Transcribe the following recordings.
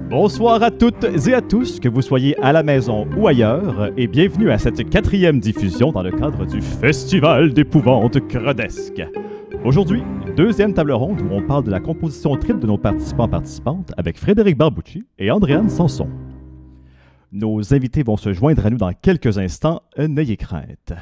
Bonsoir à toutes et à tous, que vous soyez à la maison ou ailleurs, et bienvenue à cette 4e diffusion dans le cadre du Festival d'épouvante crodesque. Aujourd'hui, 2e table ronde où on parle de la composition triple de nos participants-participantes avec Frédéric Barbucci et Andréane Sanson. Nos invités vont se joindre à nous dans quelques instants, n'ayez crainte.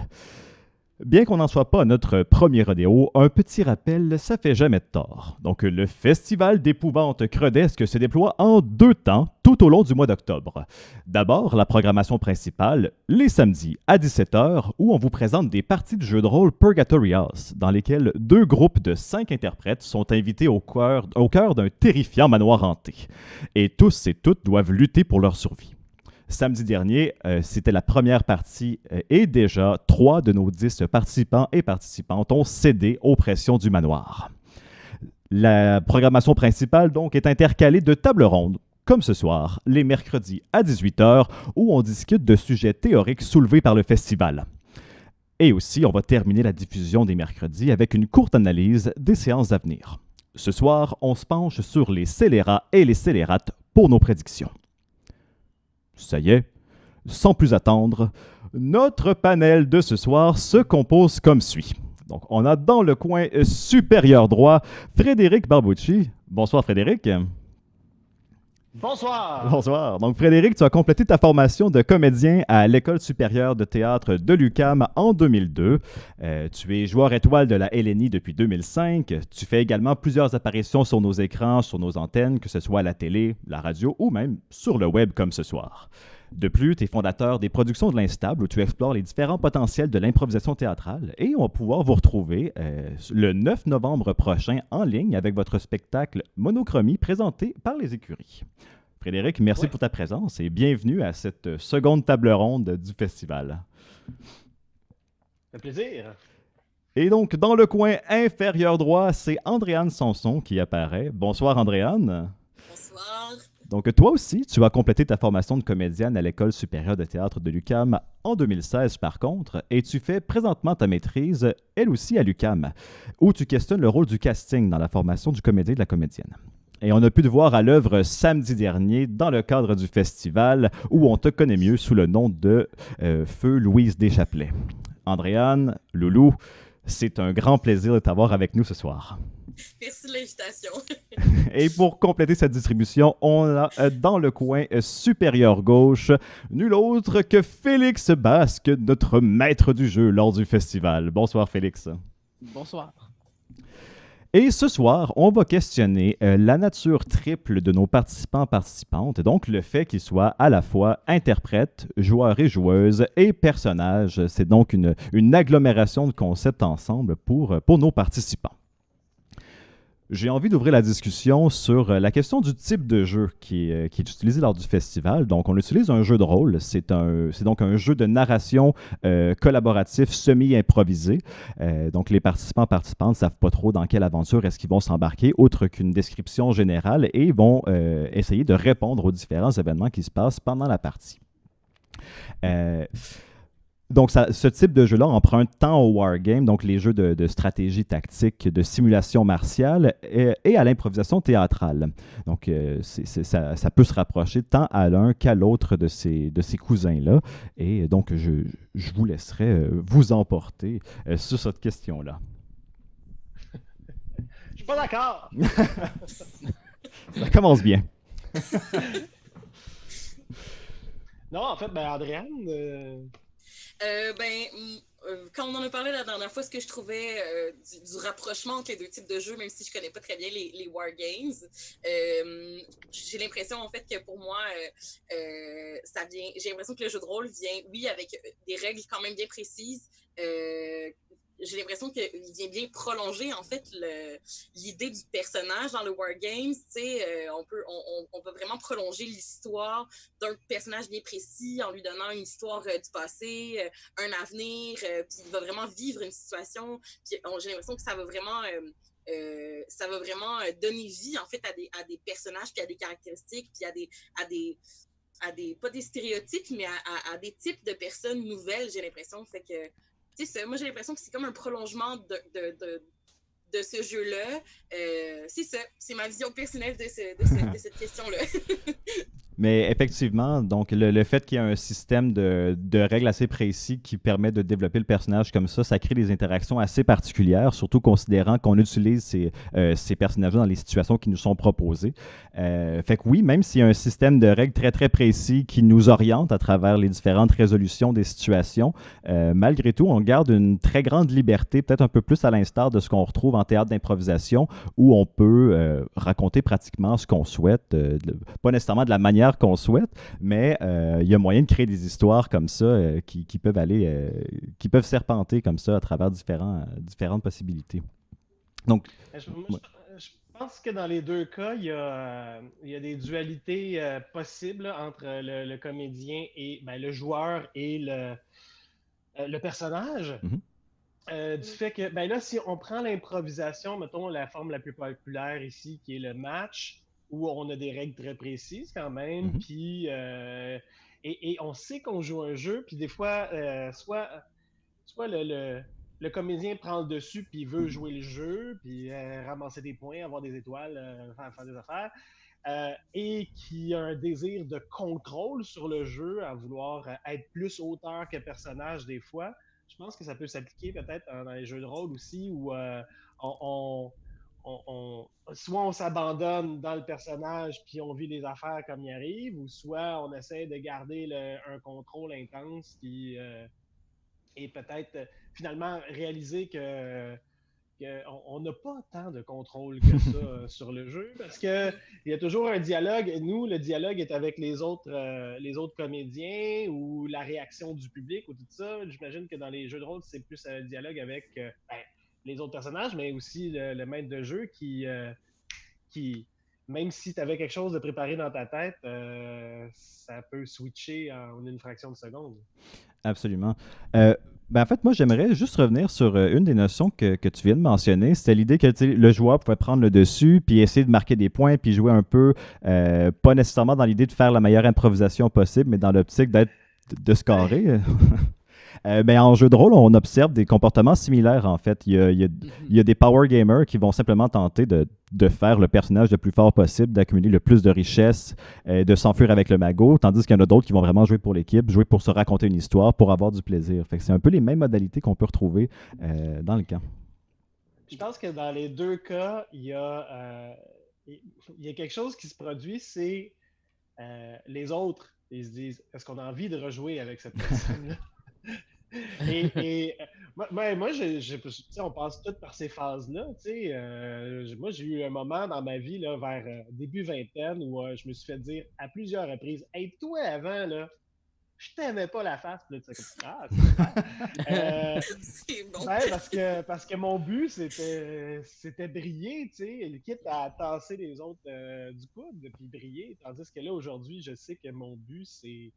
Bien qu'on n'en soit pas à notre premier rodéo, un petit rappel, ça fait jamais de tort. Donc, le Festival d'épouvante crodesque se déploie en 2 temps tout au long du mois d'octobre. D'abord, la programmation principale, les samedis à 17h, où on vous présente des parties de jeux de rôle Purgatory House, dans lesquelles 2 groupes de 5 interprètes sont invités au cœur d'un terrifiant manoir hanté. Et tous et toutes doivent lutter pour leur survie. Samedi dernier, c'était la première partie et déjà 3 de nos 10 participants et participantes ont cédé aux pressions du manoir. La programmation principale, donc, est intercalée de tables rondes, comme ce soir, les mercredis à 18h, où on discute de sujets théoriques soulevés par le festival. Et aussi, on va terminer la diffusion des mercredis avec une courte analyse des séances à venir. Ce soir, on se penche sur les scélérats et les scélérates pour nos prédictions. Ça y est, sans plus attendre, notre panel de ce soir se compose comme suit. Donc, on a dans le coin supérieur droit Frédéric Barbucci. Bonsoir Frédéric. Bonsoir! Bonsoir. Donc Frédéric, tu as complété ta formation de comédien à l'École supérieure de théâtre de l'UQAM en 2002. Tu es joueur étoile de la LNI depuis 2005. Tu fais également plusieurs apparitions sur nos écrans, sur nos antennes, que ce soit à la télé, la radio ou même sur le web comme ce soir. De plus, tu es fondateur des Productions de l'Instable où tu explores les différents potentiels de l'improvisation théâtrale et on va pouvoir vous retrouver le 9 novembre prochain en ligne avec votre spectacle Monochromie présenté par les écuries. Frédéric, merci pour ta présence et bienvenue à cette seconde table ronde du festival. Un plaisir. Et donc, dans le coin inférieur droit, c'est Andréane Sanson qui apparaît. Bonsoir Andréane. Bonsoir. Donc, toi aussi, tu as complété ta formation de comédienne à l'École supérieure de théâtre de l'UQAM en 2016, par contre, et tu fais présentement ta maîtrise, elle aussi, à l'UQAM, où tu questionnes le rôle du casting dans la formation du comédien et de la comédienne. Et on a pu te voir à l'œuvre samedi dernier dans le cadre du festival, où on te connaît mieux sous le nom de Feu Louise Deschâtelet. Andréane, Loulou, c'est un grand plaisir de t'avoir avec nous ce soir. Merci de l'invitation. Et pour compléter cette distribution, on a dans le coin supérieur gauche nul autre que Félix Basque, notre maître du jeu lors du festival. Bonsoir Félix. Bonsoir. Et ce soir, on va questionner la nature triple de nos participants-participantes, donc le fait qu'ils soient à la fois interprètes, joueurs et joueuses et personnages. C'est donc une agglomération de concepts ensemble pour nos participants. J'ai envie d'ouvrir la discussion sur la question du type de jeu qui est utilisé lors du festival. Donc, on utilise un jeu de rôle. C'est donc un jeu de narration collaboratif semi-improvisé. Donc, les participantes ne savent pas trop dans quelle aventure est-ce qu'ils vont s'embarquer, autre qu'une description générale, et vont essayer de répondre aux différents événements qui se passent pendant la partie. Donc, ce type de jeu-là emprunte tant au wargame, donc les jeux de stratégie tactique, de simulation martiale, et à l'improvisation théâtrale. Donc, ça peut se rapprocher tant à l'un qu'à l'autre de ces cousins-là. Et donc, je vous laisserai vous emporter sur cette question-là. Je suis pas d'accord. Ça commence bien. Non, en fait, Andréane... Quand on en a parlé la dernière fois, ce que je trouvais du rapprochement entre les deux types de jeux, même si je connais pas très bien les wargames, j'ai l'impression en fait que pour moi, j'ai l'impression que le jeu de rôle vient, oui, avec des règles quand même bien précises. J'ai l'impression qu'il vient bien prolonger en fait l'idée du personnage dans le wargames. On peut vraiment prolonger l'histoire d'un personnage bien précis en lui donnant une histoire du passé, un avenir, puis il va vraiment vivre une situation. Puis j'ai l'impression que ça va vraiment donner vie en fait à des personnages, puis à des caractéristiques, puis à des pas des stéréotypes, mais à des types de personnes nouvelles. J'ai l'impression, fait que moi j'ai l'impression que c'est comme un prolongement de ce jeu-là. C'est ça, c'est ma vision personnelle de cette question-là. Mais effectivement, donc le fait qu'il y ait un système de règles assez précis qui permet de développer le personnage comme ça crée des interactions assez particulières, surtout considérant qu'on utilise ces personnages-là dans les situations qui nous sont proposées. Fait que oui, même s'il y a un système de règles très très précis qui nous oriente à travers les différentes résolutions des situations, malgré tout, on garde une très grande liberté, peut-être un peu plus à l'instar de ce qu'on retrouve en théâtre d'improvisation, où on peut raconter pratiquement ce qu'on souhaite, pas nécessairement de la manière qu'on souhaite, mais il y a moyen de créer des histoires comme ça qui peuvent aller, qui peuvent serpenter comme ça à travers différentes possibilités. Donc, Je pense que dans les deux cas, il y a des dualités possibles entre le comédien et le joueur et le personnage. Du fait que, là, si on prend l'improvisation, mettons la forme la plus populaire ici, qui est le match, où on a des règles très précises quand même, puis et on sait qu'on joue un jeu, puis des fois, soit le comédien prend le dessus, puis il veut jouer le jeu, puis ramasser des points, avoir des étoiles, faire des affaires, et qui a un désir de contrôle sur le jeu, à vouloir être plus auteur que personnage des fois. Je pense que ça peut s'appliquer peut-être dans les jeux de rôle aussi, où soit on s'abandonne dans le personnage puis on vit les affaires comme il arrive, ou soit on essaie de garder un contrôle intense et peut-être finalement réaliser qu'on n'a pas tant de contrôle que ça sur le jeu, parce qu'il y a toujours un dialogue. Nous, le dialogue est avec les autres comédiens ou la réaction du public ou tout ça. J'imagine que dans les jeux de rôle, c'est plus un dialogue avec les autres personnages, mais aussi le maître de jeu qui même si tu avais quelque chose de préparé dans ta tête, ça peut switcher en une fraction de seconde. Absolument. En fait, moi, j'aimerais juste revenir sur une des notions que tu viens de mentionner. C'était l'idée que le joueur pouvait prendre le dessus, puis essayer de marquer des points, puis jouer un peu, pas nécessairement dans l'idée de faire la meilleure improvisation possible, mais dans l'optique de scorer. Mais en jeu de rôle, on observe des comportements similaires, en fait. Il y a des power gamers qui vont simplement tenter de faire le personnage le plus fort possible, d'accumuler le plus de richesses, de s'enfuir avec le magot, tandis qu'il y en a d'autres qui vont vraiment jouer pour l'équipe, jouer pour se raconter une histoire, pour avoir du plaisir. Fait que c'est un peu les mêmes modalités qu'on peut retrouver dans le camp. Je pense que dans les deux cas, il y a quelque chose qui se produit, c'est les autres, ils se disent, est-ce qu'on a envie de rejouer avec cette personne-là? Moi, on passe toutes par ces phases-là. Moi, j'ai eu un moment dans ma vie là, vers début vingtaine où je me suis fait dire à plusieurs reprises, hey, toi, avant, là, je t'aimais pas la face. Puis là, tu sais, c'est bon. Parce que mon but, c'était briller, quitte à tasser les autres du coude, puis briller. Tandis que là, aujourd'hui, je sais que mon but, c'est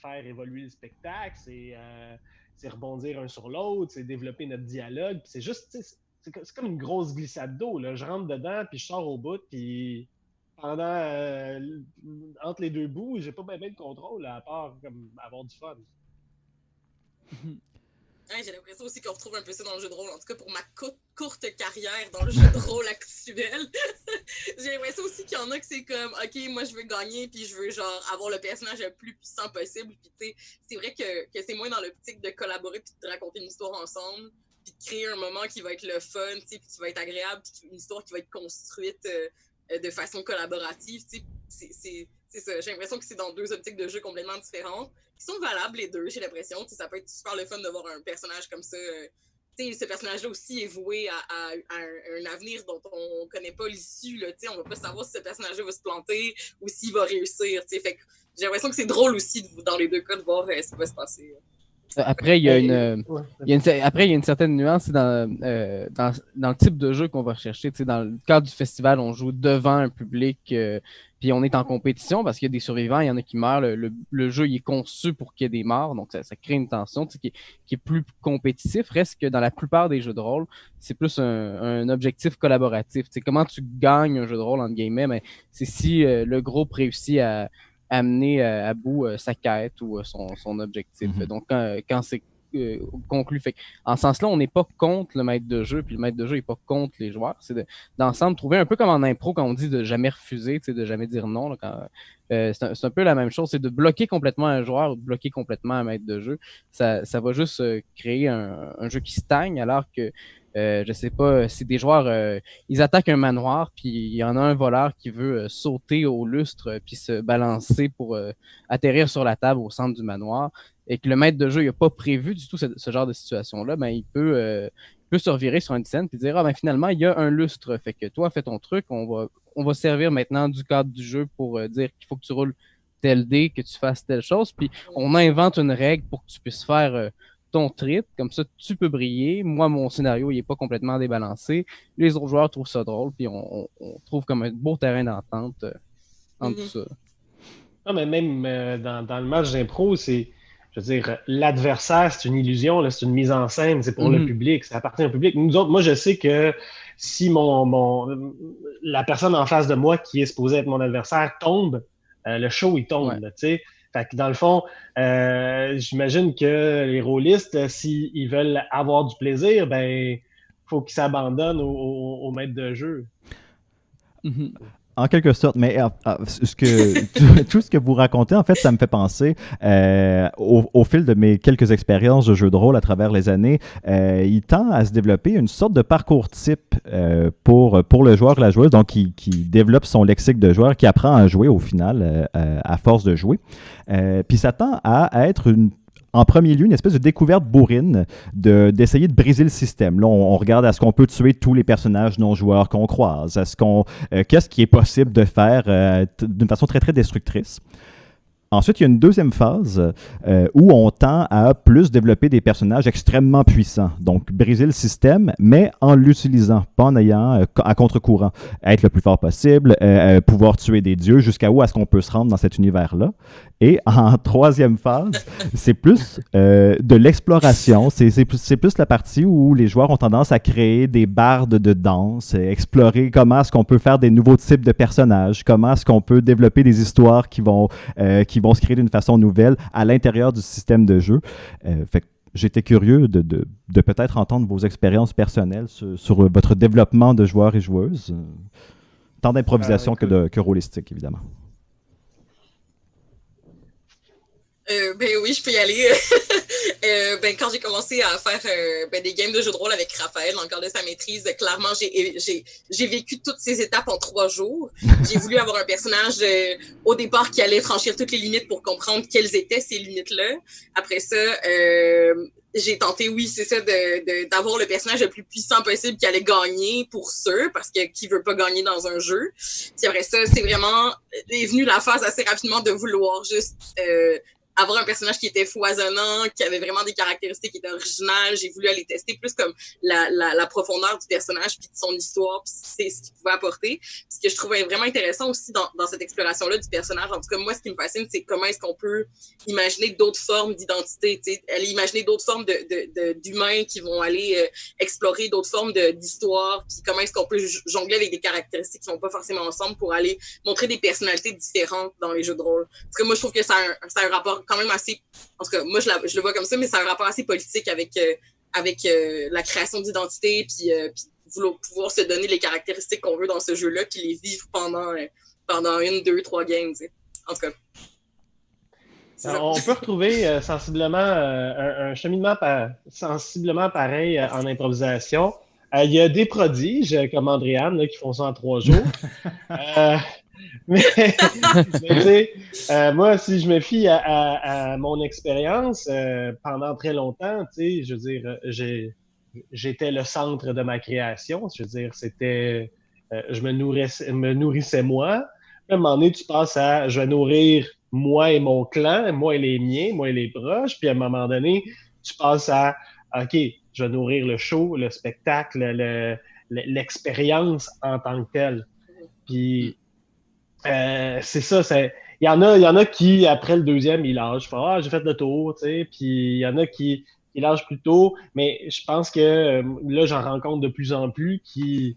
faire évoluer le spectacle, c'est rebondir un sur l'autre, c'est développer notre dialogue. C'est juste, c'est comme une grosse glissade d'eau. Là. Je rentre dedans, puis je sors au bout, puis entre les deux bouts, j'ai pas bien de contrôle, à part comme avoir du fun. Ouais, j'ai l'impression aussi qu'on retrouve un peu ça dans le jeu de rôle. En tout cas, pour ma courte carrière dans le jeu de rôle actuel, j'ai l'impression aussi qu'il y en a que c'est comme, OK, moi, je veux gagner, puis je veux, genre, avoir le personnage le plus puissant possible. Puis, tu sais, c'est vrai que c'est moins dans l'optique de collaborer puis de raconter une histoire ensemble, puis de créer un moment qui va être le fun, tu sais, puis qui va être agréable, puis une histoire qui va être construite de façon collaborative, tu sais. C'est ça. J'ai l'impression que c'est dans deux optiques de jeu complètement différentes, qui sont valables les deux, j'ai l'impression. Ça peut être super le fun de voir un personnage comme ça. Ce personnage-là aussi est voué à un avenir dont on ne connaît pas l'issue. On ne va pas savoir si ce personnage-là va se planter ou s'il va réussir. Fait que j'ai l'impression que c'est drôle aussi, dans les deux cas, de voir ce qui va se passer. Après, il y a une certaine nuance dans le type de jeu qu'on va rechercher. Dans le cadre du festival, on joue devant un public, puis on est en compétition parce qu'il y a des survivants, il y en a qui meurent. Le jeu il est conçu pour qu'il y ait des morts, donc ça crée une tension qui est plus compétitif. Reste que dans la plupart des jeux de rôle, c'est plus un objectif collaboratif. Comment tu gagnes un jeu de rôle, entre guillemets, mais c'est si le groupe réussit à amener à bout sa quête ou son objectif. Donc, quand c'est conclu. Fait en ce sens-là, on n'est pas contre le maître de jeu, puis le maître de jeu n'est pas contre les joueurs. C'est d'ensemble trouver un peu comme en impro quand on dit de jamais refuser, de jamais dire non. Là, c'est un peu la même chose, c'est de bloquer complètement un joueur ou de bloquer complètement un maître de jeu. Ça va juste créer un jeu qui stagne, alors que je sais pas, si des joueurs ils attaquent un manoir, puis il y en a un voleur qui veut sauter au lustre puis se balancer pour atterrir sur la table au centre du manoir, et que le maître de jeu n'a pas prévu du tout ce genre de situation-là, ben il peut se revirer sur une scène puis dire ben finalement il y a un lustre, fait que toi fais ton truc, on va servir maintenant du cadre du jeu pour dire qu'il faut que tu roules tel dé, que tu fasses telle chose, puis on invente une règle pour que tu puisses faire ton trip, comme ça tu peux briller. Moi, mon scénario il est pas complètement débalancé. Les autres joueurs trouvent ça drôle, puis on trouve comme un beau terrain d'entente entre tout ça. Non, mais même dans le match d'impro, je veux dire, l'adversaire, c'est une illusion, là, c'est une mise en scène, c'est pour le public, ça appartient au public. Nous autres, moi, je sais que si la personne en face de moi qui est supposée être mon adversaire tombe, le show, il tombe, tu sais. Fait que dans le fond, j'imagine que les rôlistes, s'ils veulent avoir du plaisir, ben, faut qu'ils s'abandonnent au maître de jeu. En quelque sorte, mais tout ce que vous racontez, en fait, ça me fait penser au fil de mes quelques expériences de jeux de rôle à travers les années, il tend à se développer une sorte de parcours type pour le joueur ou la joueuse, donc qui développe son lexique de joueur, qui apprend à jouer au final à force de jouer. Puis ça tend à être en premier lieu, une espèce de découverte bourrine d'essayer de briser le système. Là, on regarde à ce qu'on peut tuer tous les personnages non-joueurs qu'on croise, qu'est-ce qui est possible de faire d'une façon très, très destructrice. Ensuite, il y a une deuxième phase où on tend à plus développer des personnages extrêmement puissants. Donc, briser le système, mais en l'utilisant, pas en ayant à contre-courant. Être le plus fort possible, pouvoir tuer des dieux, jusqu'à où est-ce qu'on peut se rendre dans cet univers-là. Et en troisième phase, c'est plus de l'exploration. C'est plus la partie où les joueurs ont tendance à créer des bardes de danse, explorer comment est-ce qu'on peut faire des nouveaux types de personnages, comment est-ce qu'on peut développer des histoires qui vont se créer d'une façon nouvelle à l'intérieur du système de jeu. Fait que j'étais curieux de peut-être entendre vos expériences personnelles sur votre développement de joueurs et joueuses, tant d'improvisation que rôlistique, évidemment. Ben oui, je peux y aller. Quand j'ai commencé à faire des games de jeux de rôle avec Raphaël, encore de sa maîtrise, clairement, j'ai vécu toutes ces étapes en 3 jours. J'ai voulu avoir un personnage au départ qui allait franchir toutes les limites pour comprendre quelles étaient ces limites-là. Après ça, j'ai tenté, oui, c'est ça, d'avoir le personnage le plus puissant possible qui allait gagner pour sûr, parce que qui veut pas gagner dans un jeu. Puis après ça, c'est vraiment est venu la phase assez rapidement de vouloir juste avoir un personnage qui était foisonnant, qui avait vraiment des caractéristiques qui étaient originales. J'ai voulu aller tester plus comme la profondeur du personnage puis de son histoire, puis c'est ce qu'il pouvait apporter. Ce que je trouvais vraiment intéressant aussi dans cette exploration-là du personnage, en tout cas, moi, ce qui me fascine, c'est comment est-ce qu'on peut imaginer d'autres formes d'identité, tu sais, aller imaginer d'autres formes d'humains qui vont aller explorer d'autres formes d'histoire, puis comment est-ce qu'on peut jongler avec des caractéristiques qui vont pas forcément ensemble pour aller montrer des personnalités différentes dans les jeux de rôle. Parce que moi, je trouve que ça a un rapport quand même assez, en tout cas, moi, je le vois comme ça, mais c'est un rapport assez politique avec la création d'identité, puis pouvoir se donner les caractéristiques qu'on veut dans ce jeu-là, puis les vivre pendant 1, 2, 3 games, tu sais. En tout cas. On peut retrouver sensiblement un cheminement sensiblement pareil en improvisation. Il y a des prodiges comme Andréane là, qui font ça en 3 jours. Mais moi, si je me fie à mon expérience, pendant très longtemps, je veux dire, j'étais le centre de ma création. Je veux dire, c'était, je me nourrissais moi. À un moment donné, tu passes à, je vais nourrir moi et mon clan, moi et les miens, moi et les proches. Puis à un moment donné, tu passes à, OK, je vais nourrir le show, le spectacle, l'expérience en tant que telle. Puis c'est ça, il y en a qui, après le 2e, ils lâchent. J'ai fait le tour, tu sais. Puis il y en a qui lâchent plus tôt. Mais je pense que là, j'en rencontre de plus en plus qui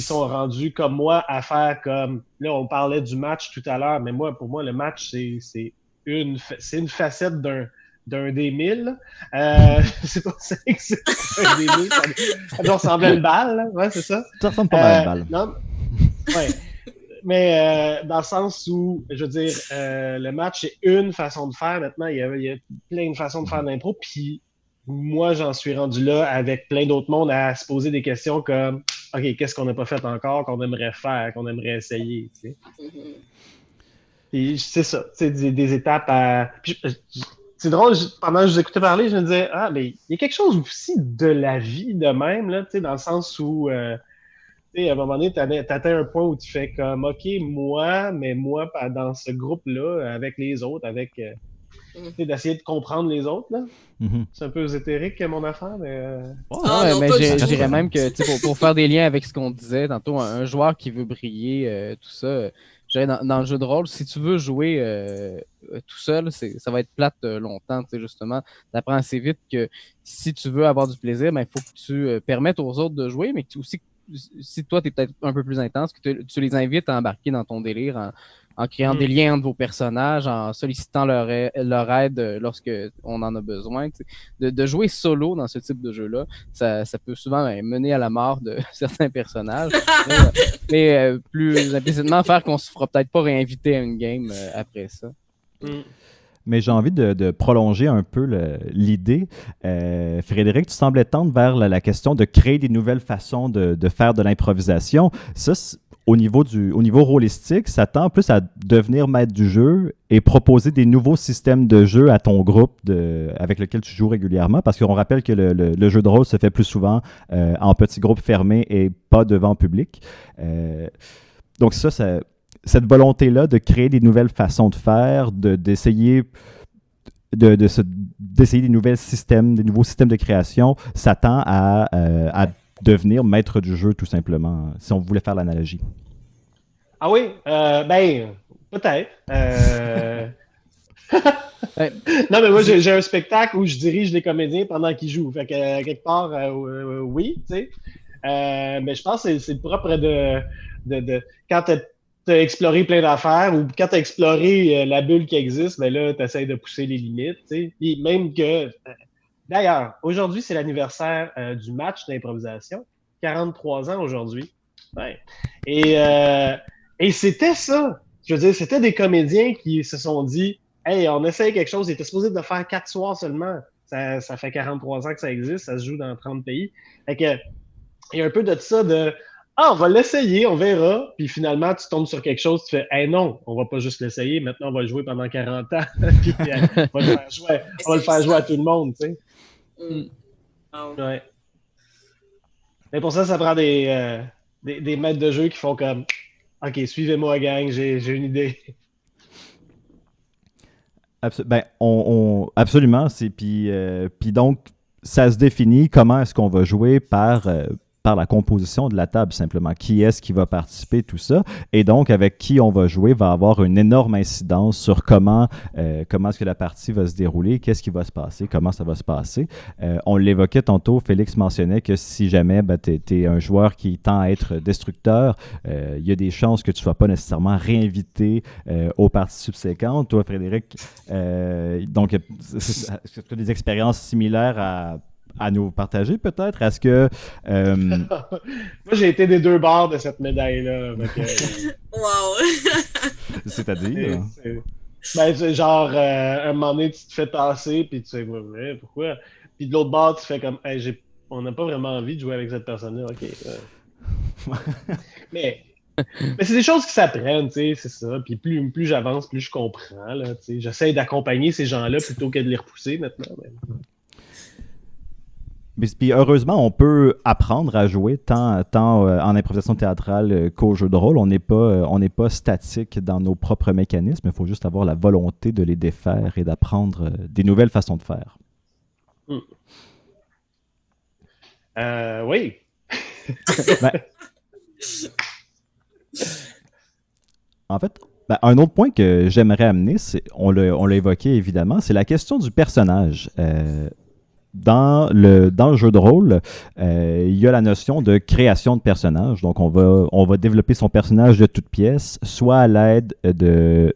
sont rendus comme moi à faire comme... Là, on parlait du match tout à l'heure, mais pour moi, le match, c'est une facette d'un des 1000. Je sais pas si c'est un des 1000. Ça doit ressembler à une balle, là. Ouais, c'est ça. Ça ressemble pas mal à une balle. Non, ouais. Mais dans le sens où, je veux dire, le match, c'est une façon de faire. Maintenant, il y a plein de façons de faire de l'impro. Puis moi, j'en suis rendu là avec plein d'autres mondes à se poser des questions comme OK, qu'est-ce qu'on n'a pas fait encore, qu'on aimerait faire, qu'on aimerait essayer, tu sais. Puis c'est ça, c'est des étapes à. Puis, c'est drôle, pendant que je vous écoutais parler, je me disais, ah, mais il y a quelque chose aussi de la vie de même, là, tu sais, dans le sens où, tu sais, à un moment donné, t'atteins un point où tu fais comme, OK, moi, dans ce groupe-là, avec les autres, avec, tu sais, d'essayer de comprendre les autres, là. C'est un peu ésotérique, mon affaire, mais... non, mais je dirais même que, tu sais, pour faire des liens avec ce qu'on disait tantôt, un joueur qui veut briller, tout ça... Dans le jeu de rôle, si tu veux jouer tout seul, ça va être plate longtemps, tu sais, justement. Tu apprends assez vite que si tu veux avoir du plaisir, il faut que tu permettes aux autres de jouer, mais que aussi, si toi, tu es peut-être un peu plus intense, que tu les invites à embarquer dans ton délire en créant des liens entre vos personnages, en sollicitant leur aide lorsque on en a besoin. De jouer solo dans ce type de jeu-là, ça peut souvent mener à la mort de certains personnages. mais plus implicitement, faire qu'on se fera peut-être pas réinviter à une game après ça. Mais j'ai envie de prolonger un peu l'idée. Frédéric, tu semblais tendre vers la question de créer des nouvelles façons de faire de l'improvisation. Ça, au niveau rôlistique, ça tend plus à devenir maître du jeu et proposer des nouveaux systèmes de jeu à ton groupe avec lequel tu joues régulièrement, parce qu'on rappelle que le jeu de rôle se fait plus souvent en petits groupes fermés et pas devant public. Donc cette volonté-là de créer des nouvelles façons de faire, d'essayer d'essayer des nouveaux systèmes de création, ça tend à devenir maître du jeu, tout simplement, si on voulait faire l'analogie. Ah oui? Peut-être. Non, mais moi, j'ai un spectacle où je dirige les comédiens pendant qu'ils jouent. Fait que, quelque part, oui, tu sais. Mais je pense que c'est le propre de quand tu as exploré plein d'affaires ou quand tu as exploré la bulle qui existe, ben là, tu essaies de pousser les limites, tu sais. Puis même que... D'ailleurs, aujourd'hui, c'est l'anniversaire du match d'improvisation. 43 ans aujourd'hui. Ouais. Et c'était ça. Je veux dire, c'était des comédiens qui se sont dit « Hey, on essaye quelque chose. Il était supposé de faire 4 soirs seulement. Ça fait 43 ans que ça existe. Ça se joue dans 30 pays. » Fait que, il y a un peu de ça de « Ah, on va l'essayer, on verra. » Puis finalement, tu tombes sur quelque chose, tu fais « Hey, non, on va pas juste l'essayer. Maintenant, on va le jouer pendant 40 ans. » Puis on va le faire jouer à tout le monde, tu sais. Ouais. Mais pour ça prend des maîtres de jeu qui font comme OK, suivez-moi, gang, j'ai une idée. Absolument. Puis donc, ça se définit comment est-ce qu'on va jouer par la composition de la table, simplement. Qui est-ce qui va participer, tout ça. Et donc, avec qui on va jouer va avoir une énorme incidence sur comment est-ce que la partie va se dérouler, qu'est-ce qui va se passer, comment ça va se passer. On l'évoquait tantôt, Félix mentionnait que si jamais tu es un joueur qui tend à être destructeur, il y a des chances que tu ne sois pas nécessairement réinvité aux parties subséquentes. Toi, Frédéric, donc, est-ce que tu as des expériences similaires à nous partager, peut-être? Est-ce que... Moi, j'ai été des deux bords de cette médaille-là. Wow! C'est-à-dire? C'est genre, un moment donné, tu te fais tasser, puis tu sais, ouais, pourquoi? Puis de l'autre bord, tu fais comme, hey, on n'a pas vraiment envie de jouer avec cette personne-là. OK. Mais c'est des choses qui s'apprennent, tu sais, c'est ça. Puis plus j'avance, plus je comprends, là, tu sais. J'essaie d'accompagner ces gens-là plutôt que de les repousser maintenant. Puis heureusement, on peut apprendre à jouer tant en improvisation théâtrale qu'au jeu de rôle. On n'est pas statique dans nos propres mécanismes. Il faut juste avoir la volonté de les défaire et d'apprendre des nouvelles façons de faire. Oui. En fait, un autre point que j'aimerais amener, on l'a évoqué évidemment, c'est la question du personnage. dans le jeu de rôle, il y a la notion de création de personnage. Donc, on va développer son personnage de toutes pièces, soit à l'aide de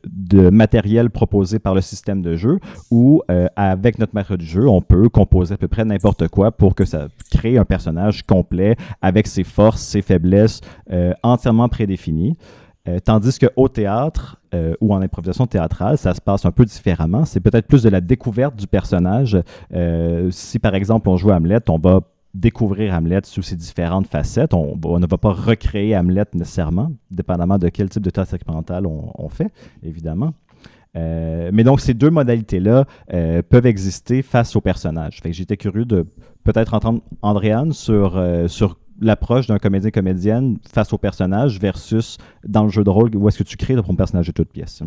matériel proposé par le système de jeu, ou avec notre maître du jeu, on peut composer à peu près n'importe quoi pour que ça crée un personnage complet avec ses forces, ses faiblesses, entièrement prédéfinies. Tandis qu'au théâtre ou en improvisation théâtrale, ça se passe un peu différemment. C'est peut-être plus de la découverte du personnage. Si par exemple on joue Hamlet, on va découvrir Hamlet sous ses différentes facettes. On ne va pas recréer Hamlet nécessairement, dépendamment de quel type de théâtre expérimental on fait, évidemment. Mais donc, ces deux modalités-là peuvent exister face au personnage. Fait que j'étais curieux de peut-être entendre Andréane sur l'approche d'un comédien-comédienne face au personnage versus dans le jeu de rôle, où est-ce que tu crées ton personnage de toute pièce?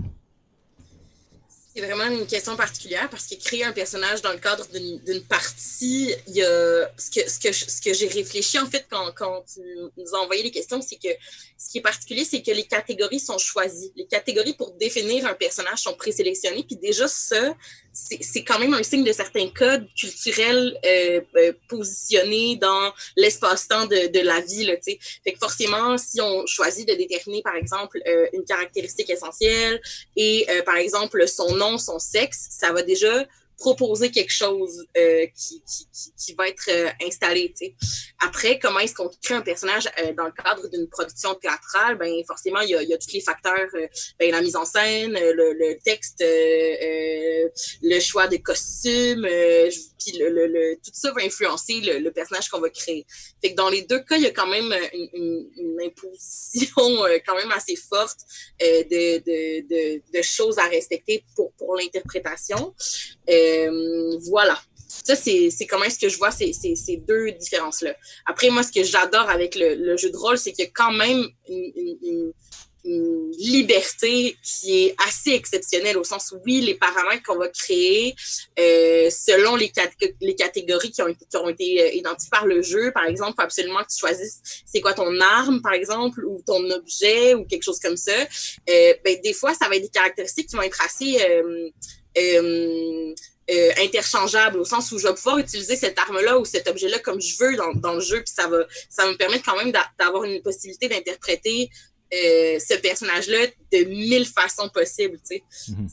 C'est vraiment une question particulière parce que créer un personnage dans le cadre d'une partie, il y a ce que j'ai réfléchi en fait quand tu nous as envoyé les questions, c'est que ce qui est particulier, c'est que les catégories sont choisies. Les catégories pour définir un personnage sont présélectionnées, puis déjà ça, c'est quand même un signe de certains codes culturels positionnés dans l'espace-temps de la vie, là, tu sais. Fait que forcément, si on choisit de déterminer, par exemple, une caractéristique essentielle et, par exemple, son nom, son sexe, ça va déjà proposer quelque chose qui va être installé, tu sais. Après, comment est-ce qu'on crée un personnage dans le cadre d'une production théâtrale? Ben forcément, il y a tous les facteurs, la mise en scène, le texte, le choix des costumes, puis tout ça va influencer le personnage qu'on va créer. Fait que dans les deux cas, il y a quand même une imposition quand même assez forte de choses à respecter pour l'interprétation. Voilà. Ça, c'est comment est-ce que je vois ces deux différences-là. Après, moi, ce que j'adore avec le jeu de rôle, c'est qu'il y a quand même une liberté qui est assez exceptionnelle au sens où, oui, les paramètres qu'on va créer selon les catégories qui ont été identifiées par le jeu, par exemple, il faut absolument que tu choisisses c'est quoi ton arme, par exemple, ou ton objet, ou quelque chose comme ça. Des fois, ça va être des caractéristiques qui vont être assez interchangeable au sens où je vais pouvoir utiliser cette arme-là ou cet objet-là comme je veux dans le jeu, puis ça va me permettre quand même d'avoir une possibilité d'interpréter ce personnage-là de 1000 façons possibles, tu sais.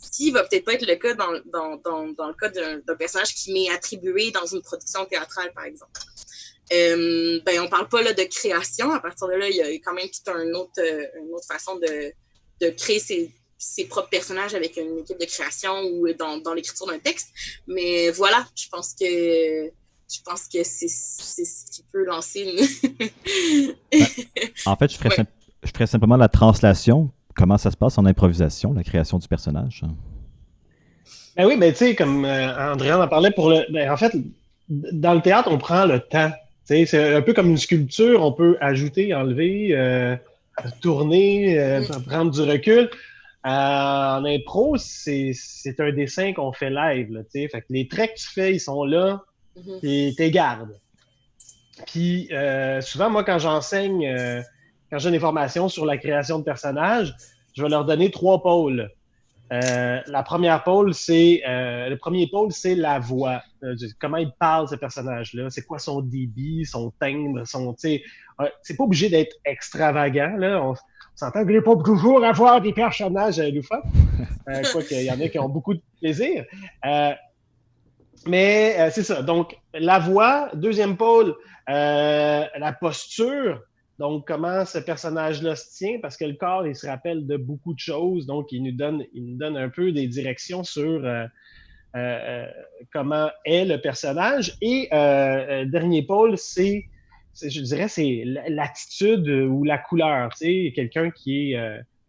Ce qui va peut-être pas être le cas dans le cas d'un personnage qui m'est attribué dans une production théâtrale, par exemple. On parle pas là de création. À partir de là, il y a quand même toute une autre façon de créer ses propres personnages avec une équipe de création ou dans l'écriture d'un texte. Mais voilà, je pense que c'est ce qui peut lancer une... En fait, je ferais simplement la translation. Comment ça se passe en improvisation, la création du personnage? Ben oui, tu sais, comme Andréan en parlait en fait, dans le théâtre, on prend le temps. Tu sais, c'est un peu comme une sculpture, on peut ajouter, enlever, tourner, prendre du recul. En impro, c'est un dessin qu'on fait live, là, tu sais. Fait que les traits que tu fais, ils sont là, et t'es gardes. Puis souvent, moi, quand j'enseigne, quand j'ai des formations sur la création de personnages, je vais leur donner 3 pôles. Le premier pôle, c'est la voix. Comment il parle, ce personnage-là. C'est quoi son débit, son timbre, c'est pas obligé d'être extravagant, là. On s'entend qu'il n'est pas toujours avoir des personnages loufoques. Quoique, il y en a qui ont beaucoup de plaisir. Mais c'est ça. Donc, la voix. Deuxième pôle, la posture. Donc, comment ce personnage-là se tient, parce que le corps, il se rappelle de beaucoup de choses, donc il nous donne un peu des directions sur comment est le personnage. Et dernier pôle, je dirais, c'est l'attitude ou la couleur. Tu sais, quelqu'un qui est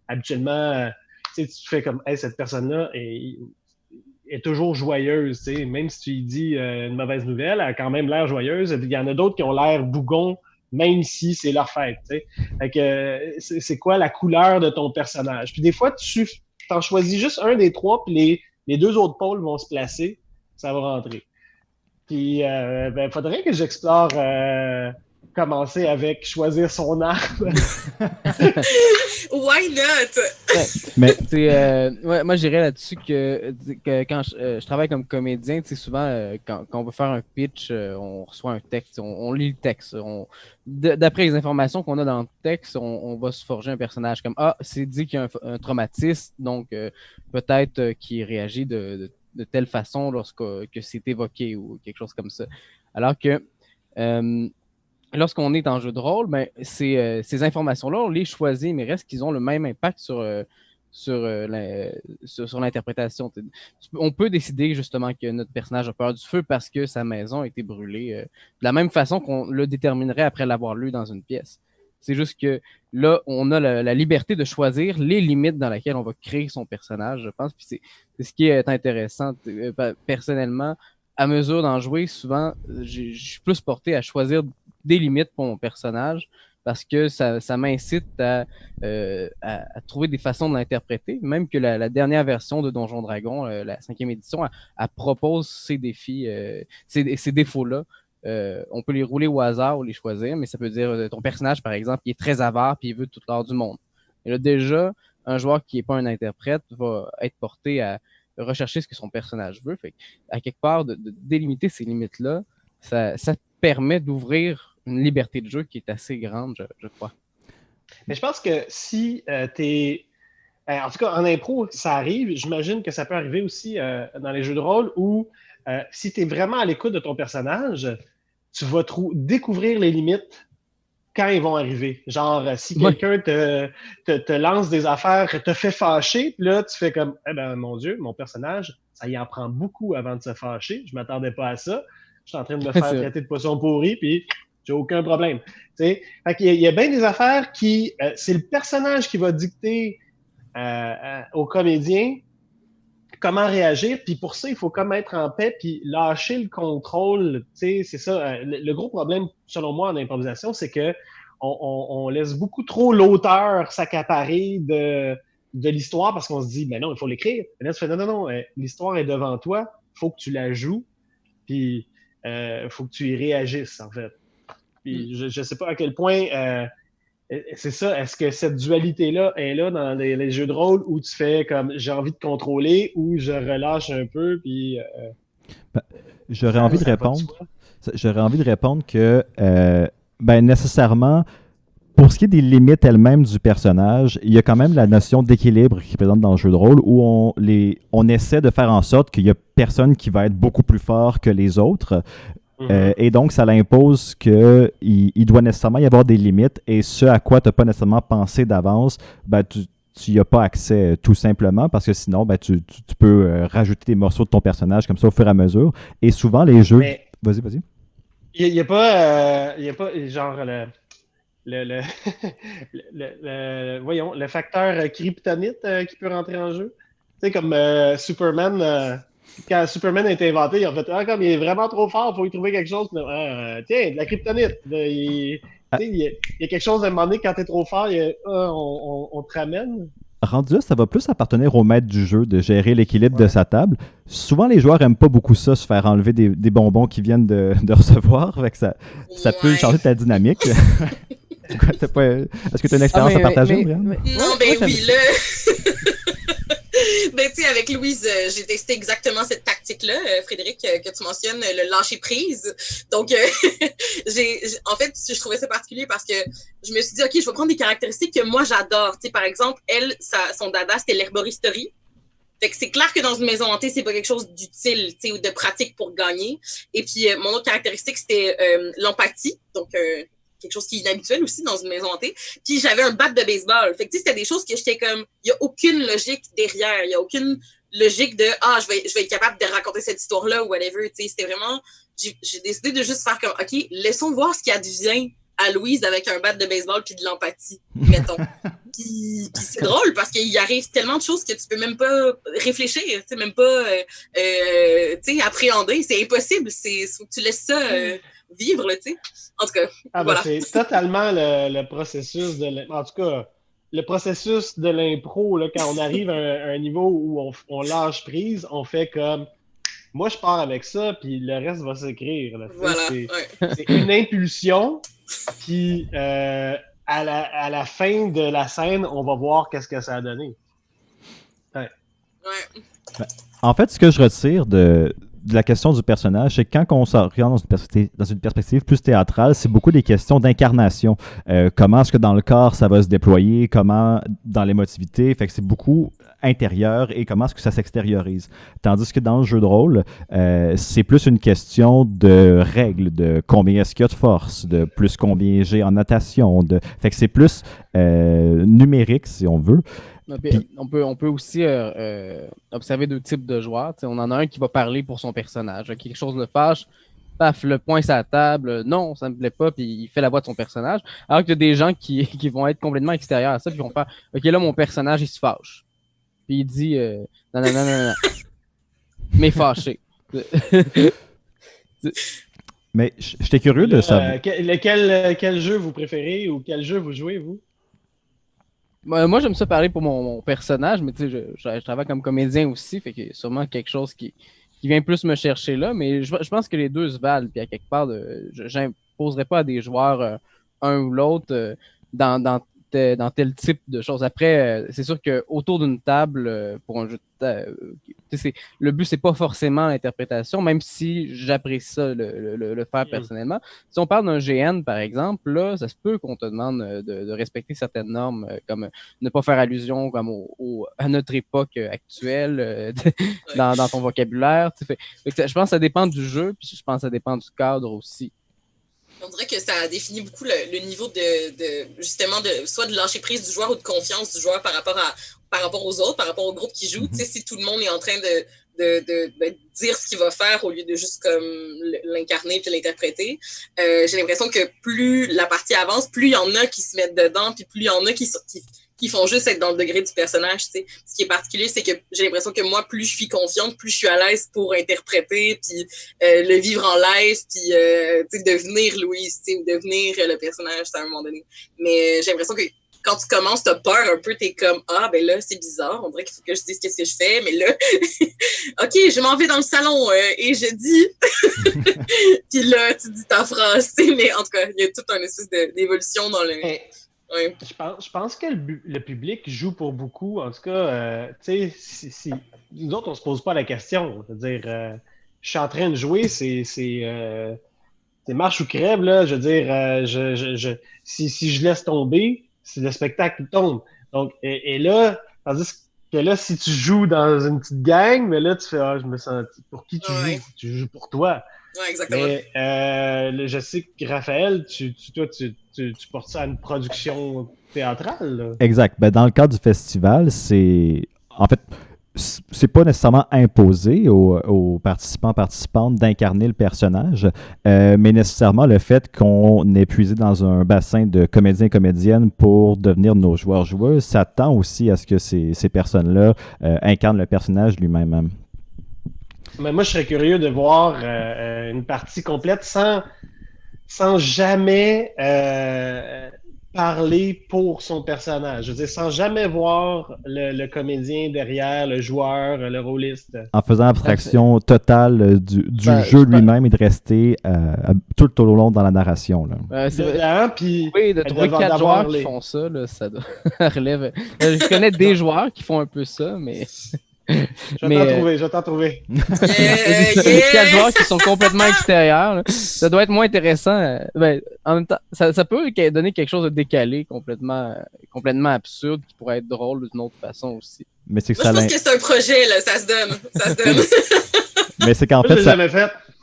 habituellement, tu fais comme, hey, cette personne-là est toujours joyeuse, tu sais, même si tu lui dis une mauvaise nouvelle, elle a quand même l'air joyeuse. Il y en a d'autres qui ont l'air bougons, même si c'est leur fête, tu sais. Fait que c'est quoi la couleur de ton personnage? Puis des fois, tu t'en choisis juste un des 3, puis les 2 autres pôles vont se placer, ça va rentrer. Puis faudrait que j'explore commencer avec choisir son arme. Why not? Mais ouais, moi, je dirais là-dessus que quand je travaille comme comédien, souvent, quand on veut faire un pitch, on reçoit un texte, on lit le texte. D'après les informations qu'on a dans le texte, on va se forger un personnage comme c'est dit qu'il y a un traumatisme, donc peut-être qu'il réagit de telle façon lorsque c'est évoqué ou quelque chose comme ça. Alors que lorsqu'on est en jeu de rôle, ben, ces informations-là, on les choisit, mais reste qu'ils ont le même impact sur l'interprétation. On peut décider justement que notre personnage a peur du feu parce que sa maison a été brûlée de la même façon qu'on le déterminerait après l'avoir lu dans une pièce. C'est juste que là, on a la liberté de choisir les limites dans lesquelles on va créer son personnage, je pense. Puis c'est ce qui est intéressant. Personnellement, à mesure d'en jouer, souvent, je suis plus porté à choisir des limites pour mon personnage parce que ça m'incite à trouver des façons de l'interpréter. Même que la dernière version de Donjon Dragon, la 5e édition, elle propose ces défis, ces défauts-là. On peut les rouler au hasard ou les choisir, mais ça peut dire ton personnage, par exemple, il est très avare puis il veut tout l'or du monde. Et là, déjà, un joueur qui n'est pas un interprète va être porté à rechercher ce que son personnage veut. Fait à quelque part, de délimiter ces limites-là, ça permet d'ouvrir une liberté de jeu qui est assez grande, je crois. Mais je pense que si t'es... en tout cas, en impro, ça arrive. J'imagine que ça peut arriver aussi dans les jeux de rôle où si tu es vraiment à l'écoute de ton personnage, tu vas découvrir les limites quand ils vont arriver. Genre, si quelqu'un te lance des affaires, te fait fâcher, puis là, tu fais comme, eh ben, mon Dieu, mon personnage, ça y en prend beaucoup avant de se fâcher. Je m'attendais pas à ça. Je suis en train de me faire traiter de poisson pourri, puis j'ai aucun problème. Fait qu'il y a bien des affaires qui... c'est le personnage qui va dicter au comédien comment réagir, puis pour ça, il faut comme être en paix, puis lâcher le contrôle. C'est ça. Le gros problème, selon moi, en improvisation, c'est que on laisse beaucoup trop l'auteur s'accaparer de l'histoire parce qu'on se dit, mais non, il faut l'écrire. Et là, tu fais, non, l'histoire est devant toi, il faut que tu la joues, puis il faut que tu y réagisses, en fait. Puis je sais pas à quel point c'est ça. Est-ce que cette dualité-là est là dans les jeux de rôle où tu fais comme j'ai envie de contrôler ou je relâche un peu puis j'aurais envie de répondre que nécessairement pour ce qui est des limites elles-mêmes du personnage, il y a quand même la notion d'équilibre qui est présente dans le jeu de rôle où on essaie de faire en sorte qu'il y a personne qui va être beaucoup plus fort que les autres. Et donc, ça l'impose qu'il doit nécessairement y avoir des limites et ce à quoi tu n'as pas nécessairement pensé d'avance, tu n'y as pas accès tout simplement parce que sinon, tu peux rajouter des morceaux de ton personnage comme ça au fur et à mesure. Et souvent, les jeux... Mais Vas-y. Il n'y a pas genre voyons, le facteur kryptonite qui peut rentrer en jeu. Tu sais, comme Superman... quand Superman a été inventé, ils ont fait comme il est vraiment trop fort, il faut y trouver quelque chose. Tiens, de la kryptonite. Il y a quelque chose à un moment donné, quand t'es trop fort, on te ramène. Rendu là, ça va plus appartenir au maître du jeu de gérer l'équilibre de sa table. Souvent, les joueurs n'aiment pas beaucoup ça, se faire enlever des bonbons qu'ils viennent de recevoir. Fait que ça peut changer ta dynamique. Est-ce que tu as une expérience à partager, Brian? Non, oui, là... Ben, tu sais, avec Louise, j'ai testé exactement cette tactique-là, Frédéric, que tu mentionnes, le lâcher-prise. Donc, en fait, je trouvais ça particulier parce que je me suis dit, OK, je vais prendre des caractéristiques que moi, j'adore. Tu sais, par exemple, elle, son dada, c'était l'herboristerie. Fait que c'est clair que dans une maison hantée, c'est pas quelque chose d'utile, tu sais, ou de pratique pour gagner. Et puis, mon autre caractéristique, c'était l'empathie. Donc, quelque chose qui est inhabituel aussi dans une maison hantée. Puis j'avais un bat de baseball. Fait que tu sais, c'était des choses que j'étais comme, il y a aucune logique derrière. Il y a aucune logique de, je vais être capable de raconter cette histoire-là ou whatever. Tu sais, c'était vraiment, j'ai décidé de juste faire comme, OK, laissons voir ce qui advient à Louise avec un bat de baseball puis de l'empathie, mettons. Puis c'est drôle parce qu'il arrive tellement de choses que tu peux même pas réfléchir, tu sais, même pas, tu sais, appréhender. C'est impossible. Faut que tu laisses ça, vivre, tu sais. En tout cas, voilà. C'est totalement le processus en tout cas, le processus de l'impro, là, quand on arrive à un niveau où on lâche prise, on fait comme, moi, je pars avec ça, puis le reste va s'écrire. Là. Voilà, c'est une impulsion, Puis à la fin de la scène, on va voir qu'est-ce que ça a donné. Ouais. En fait, ce que je retire de la question du personnage, c'est que quand on s'oriente dans une perspective plus théâtrale, c'est beaucoup des questions d'incarnation. Comment est-ce que dans le corps, ça va se déployer, comment dans l'émotivité, fait que c'est beaucoup intérieur et comment est-ce que ça s'extériorise. Tandis que dans le jeu de rôle, c'est plus une question de règles, de combien est-ce qu'il y a de force, de plus combien j'ai en natation, fait que c'est plus numérique, si on veut. Puis, on peut aussi observer deux types de joueurs. T'sais, on en a un qui va parler pour son personnage. Quelque chose le fâche, paf, le poing sur la table, non, ça me plaît pas, puis il fait la voix de son personnage. Alors qu'il y a des gens qui vont être complètement extérieurs à ça, puis ils vont faire OK, là, mon personnage, il se fâche. Puis il dit non, non, non, non, non. Mais fâché. Mais j'étais curieux de savoir. Quel jeu vous préférez ou quel jeu vous jouez, vous? Moi, j'aime ça parler pour mon personnage, mais tu sais, je travaille comme comédien aussi, fait qu'il y a sûrement quelque chose qui vient plus me chercher là, mais je pense que les deux se valent, puis à quelque part, j'imposerai pas à des joueurs un ou l'autre dans tel type de choses. Après, c'est sûr qu'autour d'une table, pour un jeu le but, c'est pas forcément l'interprétation, même si j'apprécie ça, le faire personnellement. Si on parle d'un GN, par exemple, là, ça se peut qu'on te demande de respecter certaines normes, comme ne pas faire allusion comme à notre époque actuelle dans ton vocabulaire. Je pense que ça dépend du jeu, puis je pense que ça dépend du cadre aussi. On dirait que ça définit beaucoup le niveau justement soit de lâcher prise du joueur ou de confiance du joueur par rapport aux autres, par rapport au groupe qui joue. Mm-hmm. Tu sais, si tout le monde est en train de dire ce qu'il va faire au lieu de juste comme l'incarner puis l'interpréter, j'ai l'impression que plus la partie avance, plus il y en a qui se mettent dedans, puis plus il y en a qui font juste être dans le degré du personnage, tu sais. Ce qui est particulier, c'est que j'ai l'impression que moi, plus je suis confiante, plus je suis à l'aise pour interpréter, puis le vivre en live, puis tu sais, devenir Louise, tu sais, ou devenir le personnage à un moment donné. Mais j'ai l'impression que quand tu commences, t'as peur un peu, t'es comme, ah, ben là, c'est bizarre, on dirait qu'il faut que je dise qu'est-ce que je fais, mais là, OK, je m'en vais dans le salon et je dis, puis là, tu dis ta phrase, tu sais, mais en tout cas, il y a toute une espèce d'évolution dans le... Ouais. Je pense que le public joue pour beaucoup. En tout cas, tu sais, nous autres, on se pose pas la question. C'est-à-dire, je suis en train de jouer, c'est marche ou crève, là. Je veux dire, si je laisse tomber, c'est le spectacle qui tombe. Donc, et là, tandis que là, si tu joues dans une petite gang, mais là, tu fais, je me sens. Pour qui tu joues? Tu joues pour toi. Ouais, exactement. Mais je sais que Raphaël, toi, tu portes ça à une production théâtrale. Là. Exact. Ben, dans le cadre du festival, c'est pas nécessairement imposé aux participantes d'incarner le personnage, mais nécessairement le fait qu'on est puisé dans un bassin de comédiens et comédiennes pour devenir nos joueurs-joueuses, ça tend aussi à ce que ces personnes-là incarnent le personnage lui-même. Mais moi, je serais curieux de voir une partie complète sans jamais parler pour son personnage. Je veux dire, sans jamais voir le comédien derrière, le joueur, le rôliste. En faisant abstraction totale du jeu lui-même et de rester tout au long dans la narration. Là. De trouver 4 joueurs qui font ça, là, ça relève. Je connais des joueurs qui font un peu ça, mais... Je vais t'en trouver. Les 4 joueurs qui sont complètement extérieurs, là. Ça doit être moins intéressant. En même temps, ça peut donner quelque chose de décalé, complètement absurde, qui pourrait être drôle d'une autre façon aussi. Mais c'est que moi, je pense que c'est un projet, là. Ça se donne. Mais c'est qu'en fait,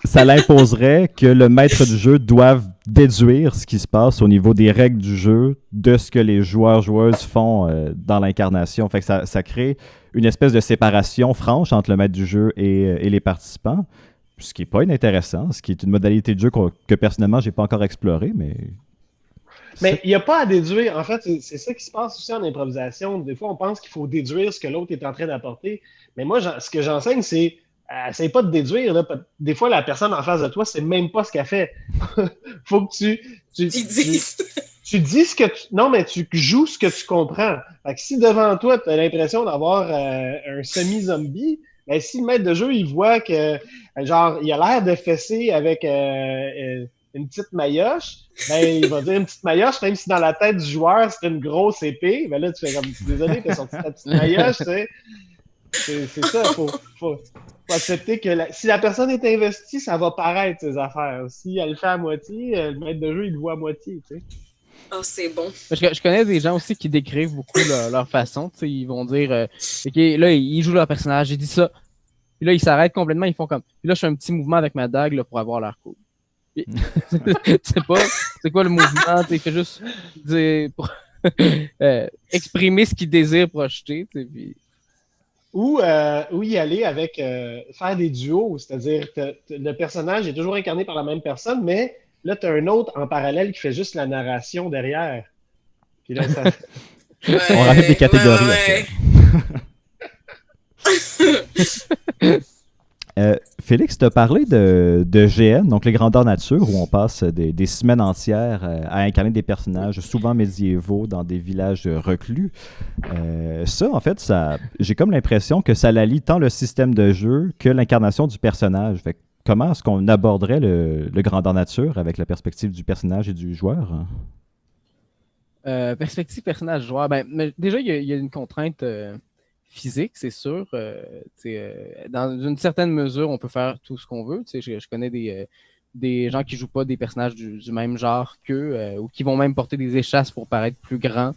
ça l'imposerait que le maître du jeu doive déduire ce qui se passe au niveau des règles du jeu de ce que les joueuses font dans l'incarnation. Fait que ça crée une espèce de séparation franche entre le maître du jeu et les participants, ce qui n'est pas inintéressant, ce qui est une modalité de jeu que personnellement, je n'ai pas encore explorée, mais... Mais il n'y a pas à déduire. En fait, c'est ça qui se passe aussi en improvisation. Des fois, on pense qu'il faut déduire ce que l'autre est en train d'apporter. Mais moi, ce que j'enseigne, c'est essaye pas de déduire. Là. Des fois, la personne en face de toi, c'est même pas ce qu'elle fait. Faut que tu dis ce que tu... Non, mais tu joues ce que tu comprends. Fait que si devant toi, tu as l'impression d'avoir un semi-zombie, ben, si le maître de jeu, il voit que, genre, il a l'air de fesser avec une petite maillotche, ben, il va dire une petite maillotche, même si dans la tête du joueur, c'est une grosse épée. Ben là, tu fais comme, désolé, t'as sorti ta petite maillotche, tu sais. C'est ça, faut accepter que si la personne est investie, ça va paraître, ses affaires. Si elle le fait à moitié, le maître de jeu, il le voit à moitié, tu sais. Ah, c'est bon. Parce que je connais des gens aussi qui décrivent beaucoup leur façon. Ils vont dire, OK, là, ils jouent leur personnage, j'ai dit ça. Puis là, ils s'arrêtent complètement, ils font comme. Puis là, je fais un petit mouvement avec ma dague là, pour avoir l'air cool. Puis, tu sais pas, c'est quoi le mouvement, tu fais juste dire, pour, exprimer ce qu'ils désirent projeter. Puis... Ou y aller avec faire des duos, c'est-à-dire que le personnage est toujours incarné par la même personne, mais là, tu as un autre en parallèle qui fait juste la narration derrière. Puis là, ça... On rajoute des catégories. Félix, tu as parlé de GN, donc les grandeurs nature, où on passe des semaines entières à incarner des personnages souvent médiévaux dans des villages reclus. Ça, en fait, j'ai comme l'impression que ça allie tant le système de jeu que l'incarnation du personnage. Fait que comment est-ce qu'on aborderait le grandeur nature avec la perspective du personnage et du joueur? Perspective personnage-joueur, mais déjà, il y a une contrainte... physique, c'est sûr. Dans une certaine mesure, on peut faire tout ce qu'on veut. Je connais des gens qui jouent pas des personnages du même genre qu'eux, ou qui vont même porter des échasses pour paraître plus grands,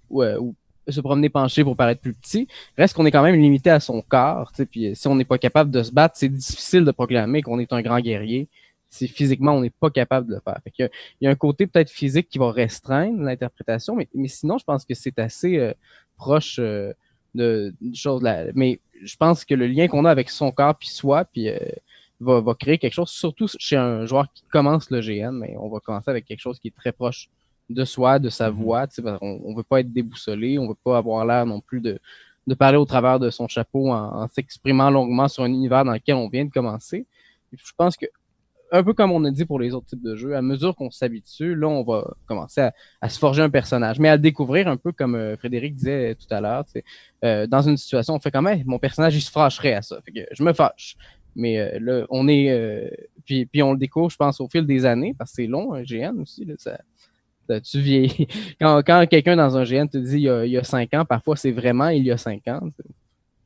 ou se promener penché pour paraître plus petit. Reste qu'on est quand même limité à son corps. Puis si on n'est pas capable de se battre, c'est difficile de proclamer qu'on est un grand guerrier. Si physiquement, on n'est pas capable de le faire. Fait qu'il y a un côté peut-être physique qui va restreindre l'interprétation, mais sinon, je pense que c'est assez proche... de choses là. Mais je pense que le lien qu'on a avec son corps puis soi puis va créer quelque chose, surtout chez un joueur qui commence le GN, mais on va commencer avec quelque chose qui est très proche de soi, de sa voix. On veut pas être déboussolé, on veut pas avoir l'air non plus de parler au travers de son chapeau en s'exprimant longuement sur un univers dans lequel on vient de commencer. Et je pense que un peu comme on a dit pour les autres types de jeux, à mesure qu'on s'habitue, là, on va commencer à se forger un personnage, mais à le découvrir un peu comme Frédéric disait tout à l'heure. Dans une situation, on fait comme mon personnage, il se fâcherait à ça. Fait que je me fâche. Mais là, on est... puis on le découvre, je pense, au fil des années, parce que c'est long, un GN aussi. Là, tu vieillis. Quand quelqu'un dans un GN te dit il y a 5 ans, parfois c'est vraiment il y a 5 ans,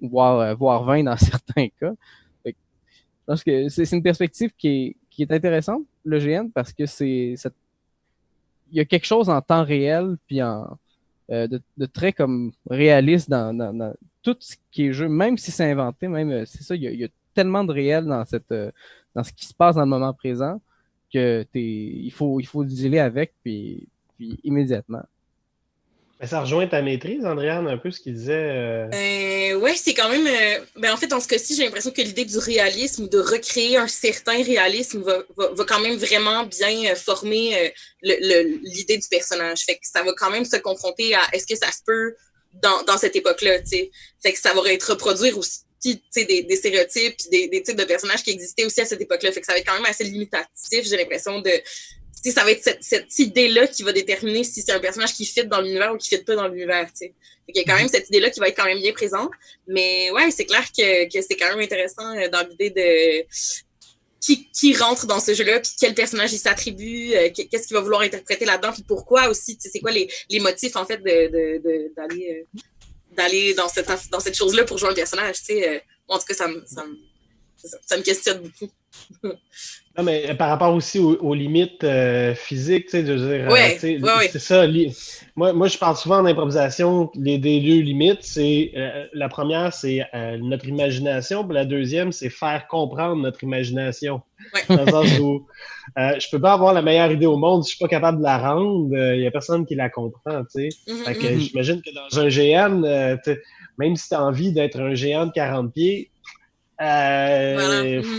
voire 20 dans certains cas. Fait que, je pense que c'est une perspective qui est intéressante, le GN, parce que il y a quelque chose en temps réel, puis de très comme réaliste dans tout ce qui est jeu, même si c'est inventé, même c'est ça, il y a tellement de réel dans ce qui se passe dans le moment présent que il faut dealer avec, puis immédiatement. Mais ça rejoint ta maîtrise, Andréane, un peu ce qu'il disait. Ouais, c'est quand même. En fait, dans ce cas-ci, j'ai l'impression que l'idée du réalisme ou de recréer un certain réalisme va quand même vraiment bien former l'idée du personnage. Fait que ça va quand même se confronter à est-ce que ça se peut dans cette époque-là, tu sais. Fait que ça va être reproduire aussi des stéréotypes et des types de personnages qui existaient aussi à cette époque-là. Fait que ça va être quand même assez limitatif, j'ai l'impression de. Ça va être cette idée-là qui va déterminer si c'est un personnage qui fit dans l'univers ou qui fit pas dans l'univers. Il y a quand même cette idée-là qui va être quand même bien présente. Mais ouais, c'est clair que c'est quand même intéressant dans l'idée de qui rentre dans ce jeu-là, puis quel personnage il s'attribue, qu'est-ce qu'il va vouloir interpréter là-dedans, puis pourquoi aussi. C'est quoi les motifs en fait d'aller dans cette chose-là pour jouer un personnage. En tout cas, ça me questionne beaucoup. Non, mais par rapport aussi aux limites physiques, tu sais, de dire, ouais. c'est ça. Moi, je parle souvent en improvisation, des deux limites, c'est la première, c'est notre imagination, puis la deuxième, c'est faire comprendre notre imagination. Ouais. Dans le sens où je peux pas avoir la meilleure idée au monde, si je suis pas capable de la rendre, il y a personne qui la comprend, tu sais. Fait que j'imagine que dans un GN, même si tu as envie d'être un géant de 40 pieds,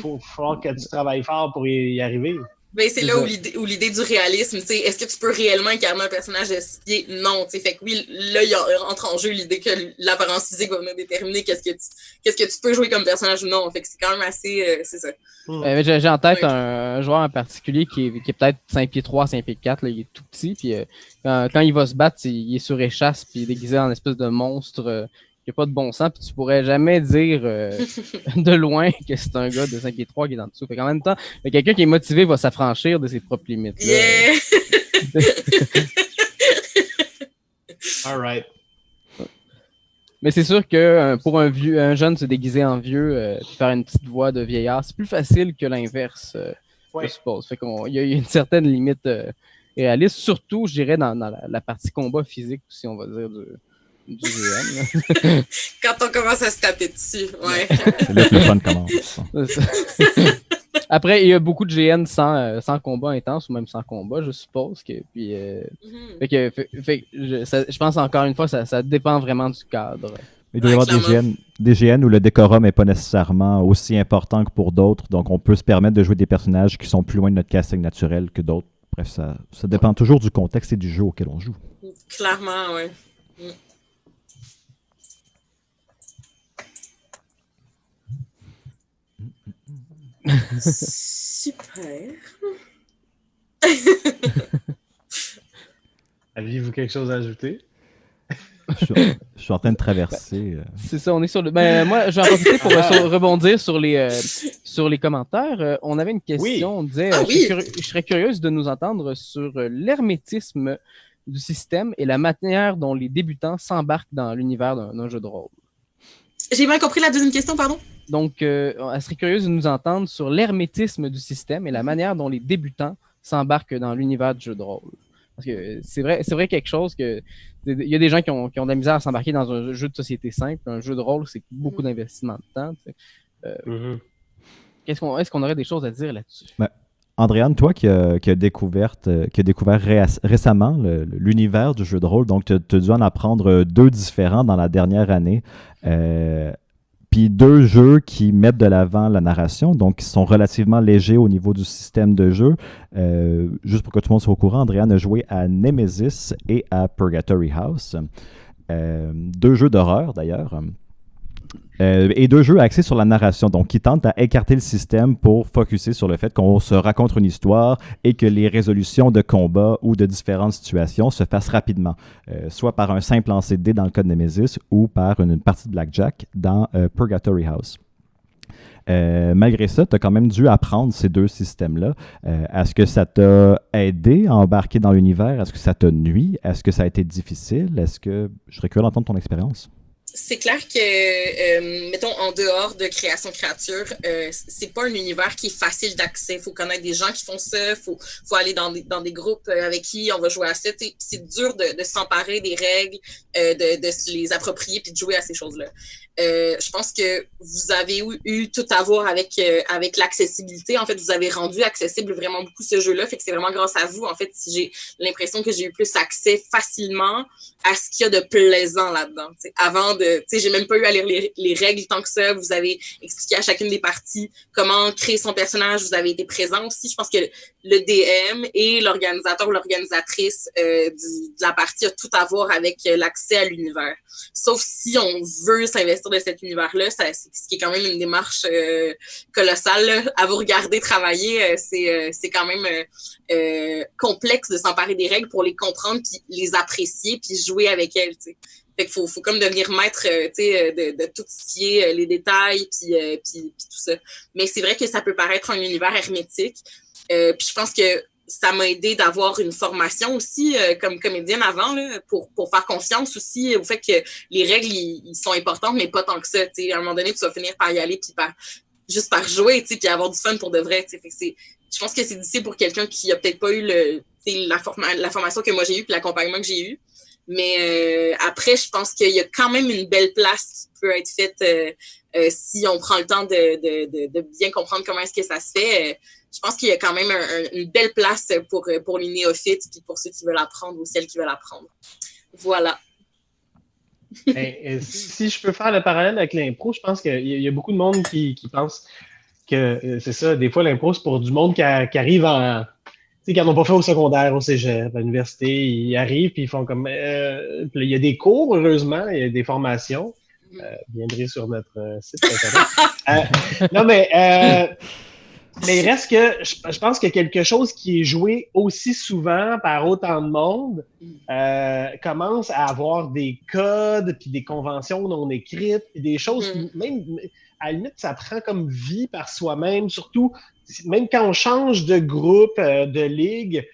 faut falloir que tu travailles fort pour y arriver. Ben, c'est là où l'idée du réalisme, tu sais, est-ce que tu peux réellement incarner un personnage de 6 pieds? Non, tu sais, fait que oui, là, il entre en jeu l'idée que l'apparence physique va venir déterminer qu'est-ce que tu peux jouer comme personnage ou non. Fait que c'est quand même assez, c'est ça. J'ai en tête un joueur en particulier qui est peut-être 5 pieds 3, 5 pieds 4, là, il est tout petit, puis quand il va se battre, il est sur échasse, puis il est déguisé en espèce de monstre qui a pas de bon sens, puis tu pourrais jamais dire de loin que c'est un gars de 5 pieds 3 qui est en dessous. Fait qu'en même temps, quelqu'un qui est motivé va s'affranchir de ses propres limites. Yeah! All right. Mais c'est sûr que pour un jeune se déguiser en vieux puis faire une petite voix de vieillard, c'est plus facile que l'inverse, je suppose. Fait qu'il y a une certaine limite réaliste, surtout, je dirais, dans la partie combat physique, si on va dire, du GM. Quand on commence à se taper dessus, ouais. C'est là que le fun commence. Après, il y a beaucoup de GN sans combat intense ou même sans combat, je suppose. Puis, je pense encore une fois, ça dépend vraiment du cadre. Il doit y avoir des GN où le décorum n'est pas nécessairement aussi important que pour d'autres, donc on peut se permettre de jouer des personnages qui sont plus loin de notre casting naturel que d'autres. Bref, ça dépend toujours du contexte et du jeu auquel on joue. Clairement, oui. Super. Aviez-vous quelque chose à ajouter? Je suis en train de traverser. C'est ça, on est sur le. Moi, je vais en profiter pour rebondir sur les commentaires. On avait une question, on disait je serais curieuse de nous entendre sur l'hermétisme du système et la manière dont les débutants s'embarquent dans l'univers d'un jeu de rôle. J'ai mal compris la deuxième question, pardon? Donc, elle serait curieuse de nous entendre sur l'hermétisme du système et la manière dont les débutants s'embarquent dans l'univers du jeu de rôle. Parce que c'est vrai quelque chose que il y a des gens qui ont de la misère à s'embarquer dans un jeu de société simple. Un jeu de rôle, c'est beaucoup d'investissement de temps. Est-ce qu'on aurait des choses à dire là-dessus? Andréane, toi qui as découvert récemment l'univers du jeu de rôle, donc tu as dû en apprendre 2 différents dans la dernière année. Puis 2 jeux qui mettent de l'avant la narration, donc qui sont relativement légers au niveau du système de jeu. Juste pour que tout le monde soit au courant, Andréane a joué à Nemesis et à Purgatory House. 2 jeux d'horreur d'ailleurs. Et 2 jeux axés sur la narration, donc qui tentent à écarter le système pour focusser sur le fait qu'on se raconte une histoire et que les résolutions de combat ou de différentes situations se fassent rapidement, soit par un simple lancer de dés dans le cas de Nemesis ou par une partie de Blackjack dans Purgatory House. Malgré ça, tu as quand même dû apprendre ces 2 systèmes-là. Est-ce que ça t'a aidé à embarquer dans l'univers? Est-ce que ça t'a nui? Est-ce que ça a été difficile? Je serais curieux d'entendre ton expérience. C'est clair que, mettons, en dehors de création créature, c'est pas un univers qui est facile d'accès. Il faut connaître des gens qui font ça, faut aller dans des groupes avec qui on va jouer à ça. C'est dur de s'emparer des règles, de se les approprier puis de jouer à ces choses-là. Je pense que vous avez eu tout à voir avec l'accessibilité. En fait, vous avez rendu accessible vraiment beaucoup ce jeu-là. Fait que c'est vraiment grâce à vous, en fait, si j'ai l'impression que j'ai eu plus accès facilement à ce qu'il y a de plaisant là-dedans. T'sais. Avant de, j'ai même pas eu à lire les règles tant que ça. Vous avez expliqué à chacune des parties comment créer son personnage. Vous avez été présent aussi. Je pense que le DM et l'organisateur ou l'organisatrice de la partie a tout à voir avec l'accès à l'univers. Sauf si on veut s'investir de cet univers-là, ce qui est quand même une démarche colossale. Là. À vous regarder travailler, c'est quand même complexe de s'emparer des règles pour les comprendre, puis les apprécier, puis jouer avec elles. T'sais. Fait qu'il faut comme devenir maître de tout ce qui est les détails, puis tout ça. Mais c'est vrai que ça peut paraître un univers hermétique. Puis je pense que ça m'a aidé d'avoir une formation aussi comme comédienne avant là, pour faire confiance aussi au fait que les règles ils sont importantes mais pas tant que ça. T'sais. À un moment donné, tu vas finir par y aller puis juste par jouer puis avoir du fun pour de vrai. Fait que je pense que c'est difficile pour quelqu'un qui a peut-être pas eu la formation que moi j'ai eue puis l'accompagnement que j'ai eu. Mais après, je pense qu'il y a quand même une belle place qui peut être faite si on prend le temps de bien comprendre comment est-ce que ça se fait. Je pense qu'il y a quand même une belle place pour les néophytes et pour ceux qui veulent apprendre ou celles qui veulent apprendre. Voilà. Si je peux faire le parallèle avec l'impro, je pense qu'il y a beaucoup de monde qui pense que c'est ça. Des fois, l'impro, c'est pour du monde qui arrive qui n'en ont pas fait au secondaire, au cégep, à l'université. Ils arrivent et ils font comme... il y a des cours, heureusement, il y a des formations. Viendrez sur notre site internet. Non, mais... Mais il reste que je pense que quelque chose qui est joué aussi souvent par autant de monde commence à avoir des codes, puis des conventions non écrites, puis des choses, même à la limite, ça prend comme vie par soi-même, surtout même quand on change de groupe, de ligue.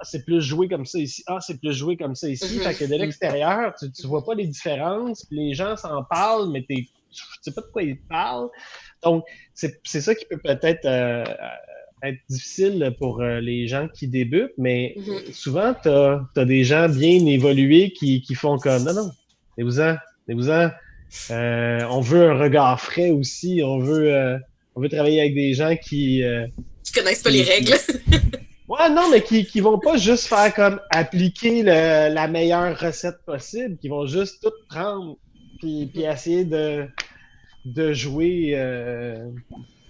C'est plus joué comme ça ici. C'est plus joué comme ça ici. Fait que de l'extérieur, tu vois pas les différences. Les gens s'en parlent, mais tu sais pas de quoi ils parlent. Donc, c'est ça qui peut peut-être être difficile pour les gens qui débutent, mais souvent, tu as des gens bien évolués qui font comme non, venez-vous-en. On veut un regard frais aussi. On veut travailler avec des gens qui connaissent pas les règles. Ouais, non, mais qui vont pas juste faire comme appliquer la meilleure recette possible, qui vont juste tout prendre puis essayer de jouer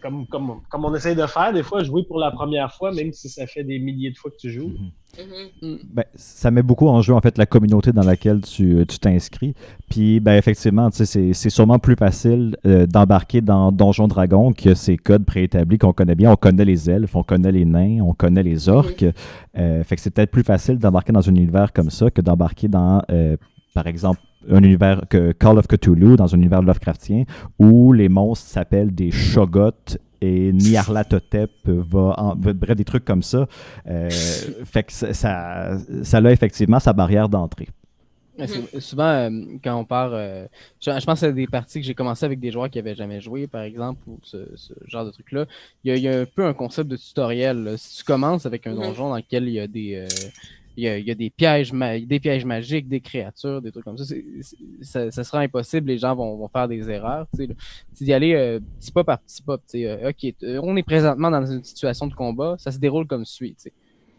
comme on essaie de faire, des fois, jouer pour la première fois, même si ça fait des milliers de fois que tu joues. Ben, ça met beaucoup en jeu, en fait, la communauté dans laquelle tu t'inscris. Puis, ben, effectivement, c'est sûrement plus facile d'embarquer dans Donjon Dragon que ces codes préétablis qu'on connaît bien. On connaît les elfes, on connaît les nains, on connaît les orques. Fait que c'est peut-être plus facile d'embarquer dans un univers comme ça que d'embarquer dans, par exemple, un univers que Call of Cthulhu, dans un univers Lovecraftien, où les monstres s'appellent des Shoggoths et Nyarlathotep bref, des trucs comme ça. Fait que ça a effectivement sa barrière d'entrée. Souvent, quand on part, je pense à des parties que j'ai commencé avec des joueurs qui n'avaient jamais joué, par exemple, ou ce genre de truc-là. Il y a un peu un concept de tutoriel. Là. Si tu commences avec un donjon dans lequel il y a des... il y a des pièges magiques, des créatures, des trucs comme ça. Ça sera impossible, les gens vont faire des erreurs. D'y aller petit pas par petit pas. OK, on est présentement dans une situation de combat, ça se déroule comme suit. T'sais.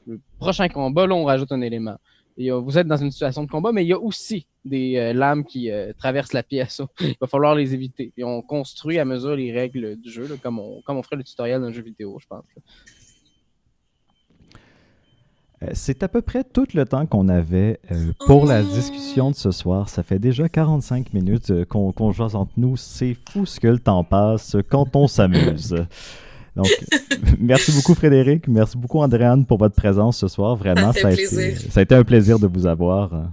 Le prochain combat, là, on rajoute un élément. Et, vous êtes dans une situation de combat, mais il y a aussi des lames qui traversent la pièce. Il va falloir les éviter. Et on construit à mesure les règles du jeu, là, comme on ferait le tutoriel d'un jeu vidéo, je pense. Là. C'est à peu près tout le temps qu'on avait pour la discussion de ce soir. Ça fait déjà 45 minutes qu'on jase entre nous. C'est fou ce que le temps passe quand on s'amuse. Donc, merci beaucoup Frédéric, merci beaucoup Andréane pour votre présence ce soir. Vraiment, ça a été un plaisir de vous avoir.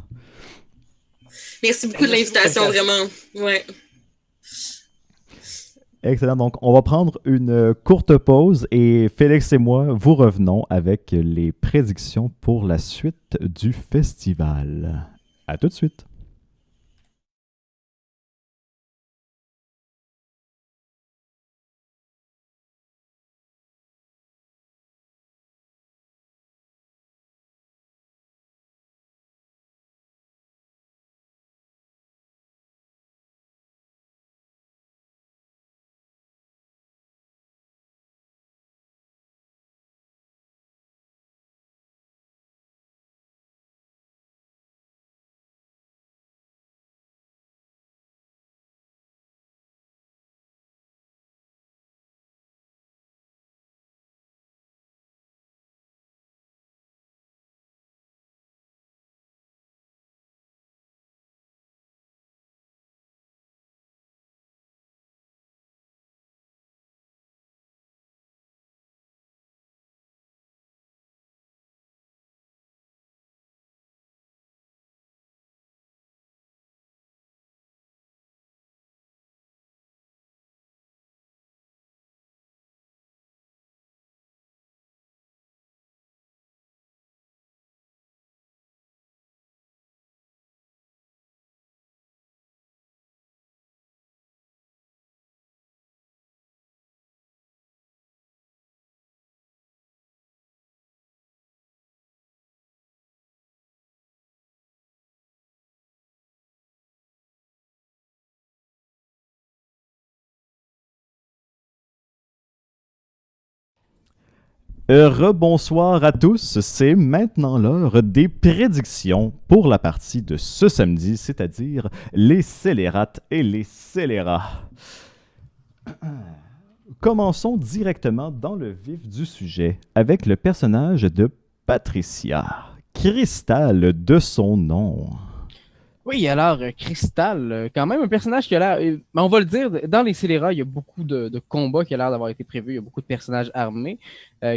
Merci beaucoup de l'invitation, vraiment. Ouais. Excellent. Donc, on va prendre une courte pause et Félix et moi vous revenons avec les prédictions pour la suite du festival. À tout de suite. Rebonsoir à tous, c'est maintenant l'heure des prédictions pour la partie de ce samedi, c'est-à-dire les scélérates et les scélérats. Commençons directement dans le vif du sujet avec le personnage de Patricia, Cristal de son nom. Oui, alors, Crystal, quand même un personnage qui a l'air. Ben, on va le dire, dans les scélérats, il y a beaucoup de combats qui a l'air d'avoir été prévus. Il y a beaucoup de personnages armés.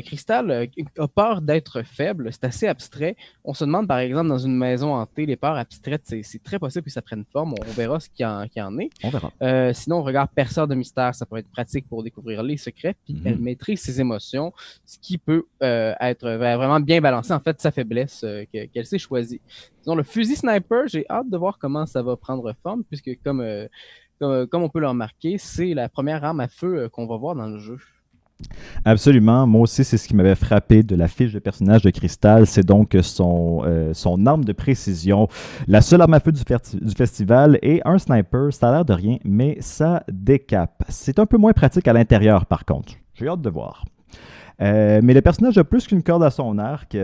Crystal a peur d'être faible. C'est assez abstrait. On se demande, par exemple, dans une maison hantée, les peurs abstraites, c'est très possible que ça prenne forme. On verra ce qu'il en est. On verra. Sinon, on regarde perceur de mystère. Ça peut être pratique pour découvrir les secrets. Puis elle maîtrise ses émotions, ce qui peut être vraiment bien balancé. En fait, sa faiblesse qu'elle s'est choisie. Sinon, le fusil sniper, j'ai hâte de voir comment ça va prendre forme, puisque comme on peut le remarquer, c'est la première arme à feu qu'on va voir dans le jeu. Absolument. Moi aussi, c'est ce qui m'avait frappé de la fiche de personnage de Crystal. C'est donc son arme de précision. La seule arme à feu du festival et un sniper. Ça a l'air de rien, mais ça décape. C'est un peu moins pratique à l'intérieur, par contre. J'ai hâte de voir. Mais le personnage a plus qu'une corde à son arc,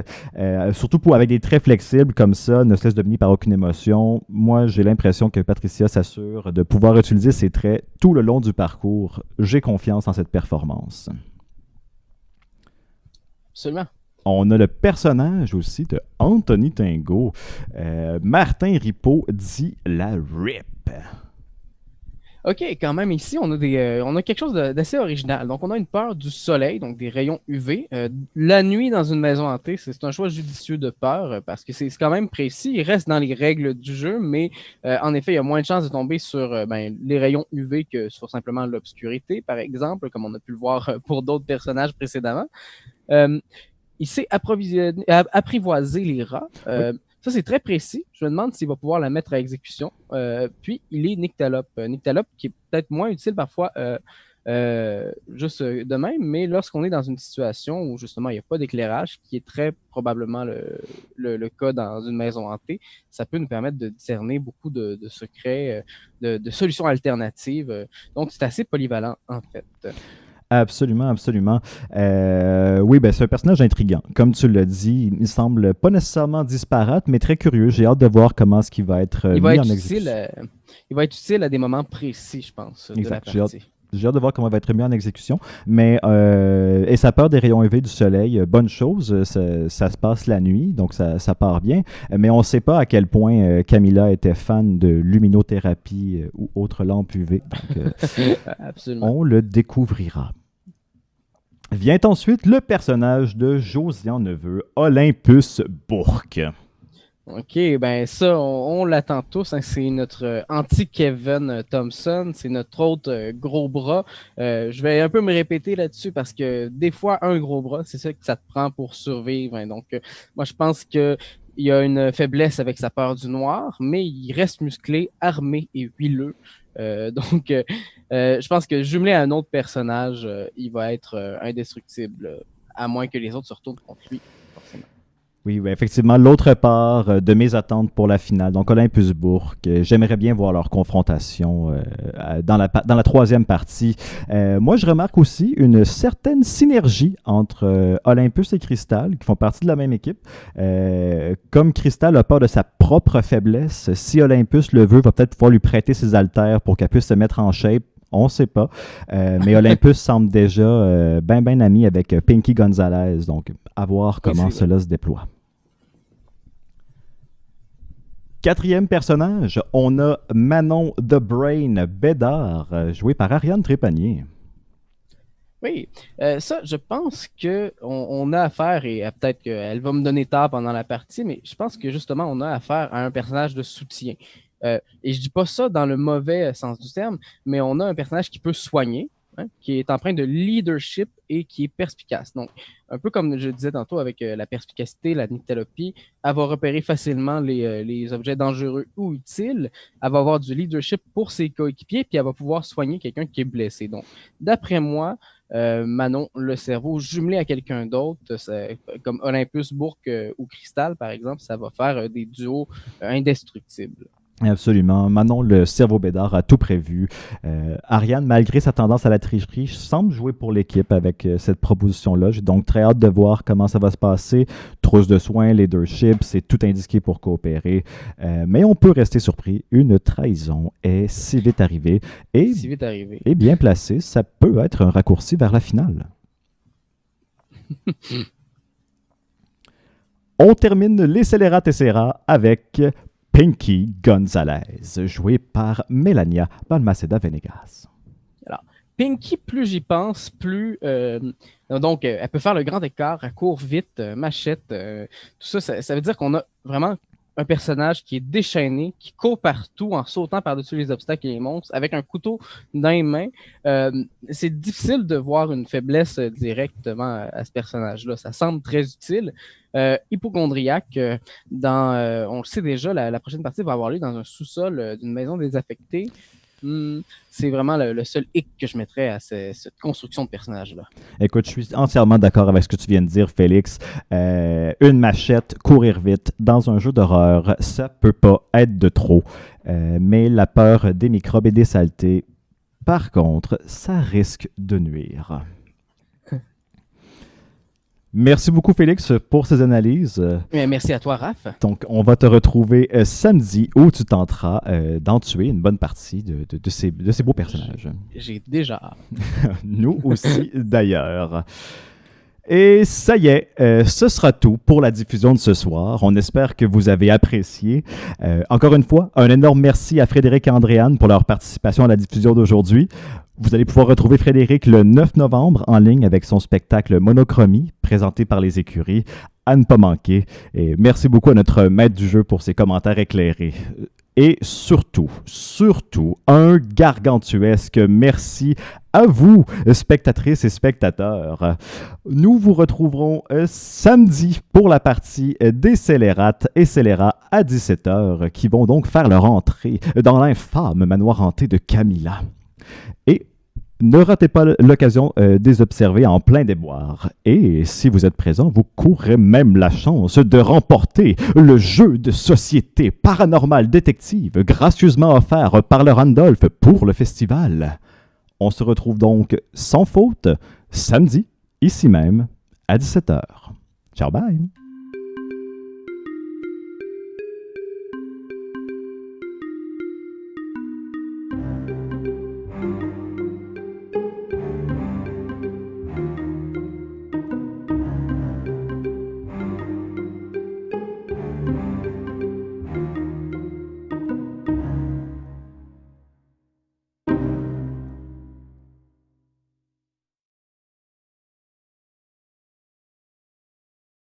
surtout avec des traits flexibles comme ça, ne se laisse dominer par aucune émotion. Moi, j'ai l'impression que Patricia s'assure de pouvoir utiliser ses traits tout le long du parcours. J'ai confiance en cette performance. Absolument. On a le personnage aussi de Anthony Tingo. Martin Ripaud dit la RIP. OK, quand même, ici, on a quelque chose d'assez original. Donc, on a une peur du soleil, donc des rayons UV. La nuit dans une maison hantée, c'est un choix judicieux de peur parce que c'est quand même précis. Il reste dans les règles du jeu, mais en effet, il y a moins de chances de tomber sur les rayons UV que sur simplement l'obscurité, par exemple, comme on a pu le voir pour d'autres personnages précédemment. Il sait apprivoiser les rats. Oui. Ça, c'est très précis. Je me demande s'il va pouvoir la mettre à exécution. Puis, il est Nyctalope. Nyctalope qui est peut-être moins utile parfois juste de même, mais lorsqu'on est dans une situation où justement il n'y a pas d'éclairage, qui est très probablement le cas dans une maison hantée, ça peut nous permettre de discerner beaucoup de secrets, de solutions alternatives. Donc, c'est assez polyvalent en fait. Absolument, absolument. Oui, ben, c'est un personnage intriguant. Comme tu l'as dit, il semble pas nécessairement disparate, mais très curieux. J'ai hâte de voir comment est-ce qu'il va être mis en exécution. Il va être utile à des moments précis, je pense, exact. De la partie. J'ai hâte de voir comment il va être mis en exécution. Mais, et sa peur des rayons UV du soleil, bonne chose, ça se passe la nuit, donc ça part bien. Mais on ne sait pas à quel point Camilla était fan de luminothérapie ou autre lampe UV. Donc, absolument. On le découvrira. Vient ensuite le personnage de Josian Neveu, Olympus Bourque. OK, ben ça, on l'attend tous. Hein, c'est notre anti-Kevin Thompson. C'est notre autre gros bras. Je vais un peu me répéter là-dessus parce que des fois, un gros bras, c'est ça que ça te prend pour survivre. Hein. Donc, moi, je pense que il y a une faiblesse avec sa peur du noir, mais il reste musclé, armé et huileux. Donc, je pense que jumelé à un autre personnage, il va être indestructible, à moins que les autres se retournent contre lui, forcément. Oui, effectivement, l'autre part de mes attentes pour la finale, donc Olympus Bourque, j'aimerais bien voir leur confrontation dans la troisième partie. Moi, je remarque aussi une certaine synergie entre Olympus et Crystal, qui font partie de la même équipe. Comme Crystal a peur de sa propre faiblesse, si Olympus le veut, va peut-être pouvoir lui prêter ses haltères pour qu'elle puisse se mettre en shape. On ne sait pas. Mais Olympus semble déjà bien ami avec Pinky Gonzalez. Donc, à voir comment cela se déploie. Quatrième personnage, on a Manon The Brain Bédard, joué par Ariane Trépanier. Oui, ça, je pense qu'on a affaire, et peut-être qu'elle va me donner tort pendant la partie, mais je pense que justement, on a affaire à un personnage de soutien. Et je dis pas ça dans le mauvais sens du terme, mais on a un personnage qui peut soigner, hein, qui est empreint de leadership et qui est perspicace. Donc, un peu comme je disais tantôt avec la perspicacité, la nyctalopie, elle va repérer facilement les objets dangereux ou utiles. Elle va avoir du leadership pour ses coéquipiers, puis elle va pouvoir soigner quelqu'un qui est blessé. Donc, d'après moi, Manon, le cerveau jumelé à quelqu'un d'autre, comme Olympus, Bourque ou Crystal, par exemple, ça va faire des duos indestructibles. Absolument. Manon, le cerveau Bédard, a tout prévu. Ariane, malgré sa tendance à la tricherie, semble jouer pour l'équipe avec cette proposition-là. J'ai donc très hâte de voir comment ça va se passer. Trousse de soins, leadership, c'est tout indiqué pour coopérer. Mais on peut rester surpris. Une trahison est si vite arrivée. Et bien placée, ça peut être un raccourci vers la finale. On termine les Scélérat Tessera avec Pinky Gonzalez, jouée par Melania Balmaceda Venegas. Pinky, plus j'y pense, plus... donc, elle peut faire le grand écart, elle court vite, machette, tout ça, ça veut dire qu'on a vraiment un personnage qui est déchaîné, qui court partout en sautant par-dessus les obstacles et les monstres, avec un couteau dans les mains. C'est difficile de voir une faiblesse directement à ce personnage-là. Ça semble très utile. Hypochondriaque, on le sait déjà, la prochaine partie va avoir lieu dans un sous-sol d'une maison désaffectée. C'est vraiment le seul hic que je mettrais à cette construction de personnage-là. Écoute, je suis entièrement d'accord avec ce que tu viens de dire, Félix. Une machette, courir vite, dans un jeu d'horreur, ça peut pas être de trop. Mais la peur des microbes et des saletés, par contre, ça risque de nuire. Merci beaucoup, Félix, pour ces analyses. Merci à toi, Raph. Donc, on va te retrouver samedi où tu tenteras d'en tuer une bonne partie de ces beaux personnages. J'ai déjà hâte. Nous aussi, d'ailleurs. Et ça y est, ce sera tout pour la diffusion de ce soir. On espère que vous avez apprécié. Encore une fois, un énorme merci à Frédéric et Andréane pour leur participation à la diffusion d'aujourd'hui. Vous allez pouvoir retrouver Frédéric le 9 novembre en ligne avec son spectacle Monochromie, présenté par les écuries, à ne pas manquer. Et merci beaucoup à notre maître du jeu pour ses commentaires éclairés. Et surtout, un gargantuesque merci à vous, spectatrices et spectateurs. Nous vous retrouverons samedi pour la partie des Scélérates et Scélérats à 17h, qui vont donc faire leur entrée dans l'infâme manoir hanté de Camilla. Et ne ratez pas l'occasion de les observer en plein déboire. Et si vous êtes présent, vous courrez même la chance de remporter le jeu de société Paranormal Détective, gracieusement offert par le Randolph pour le festival. On se retrouve donc sans faute samedi, ici même, à 17h. Ciao, bye!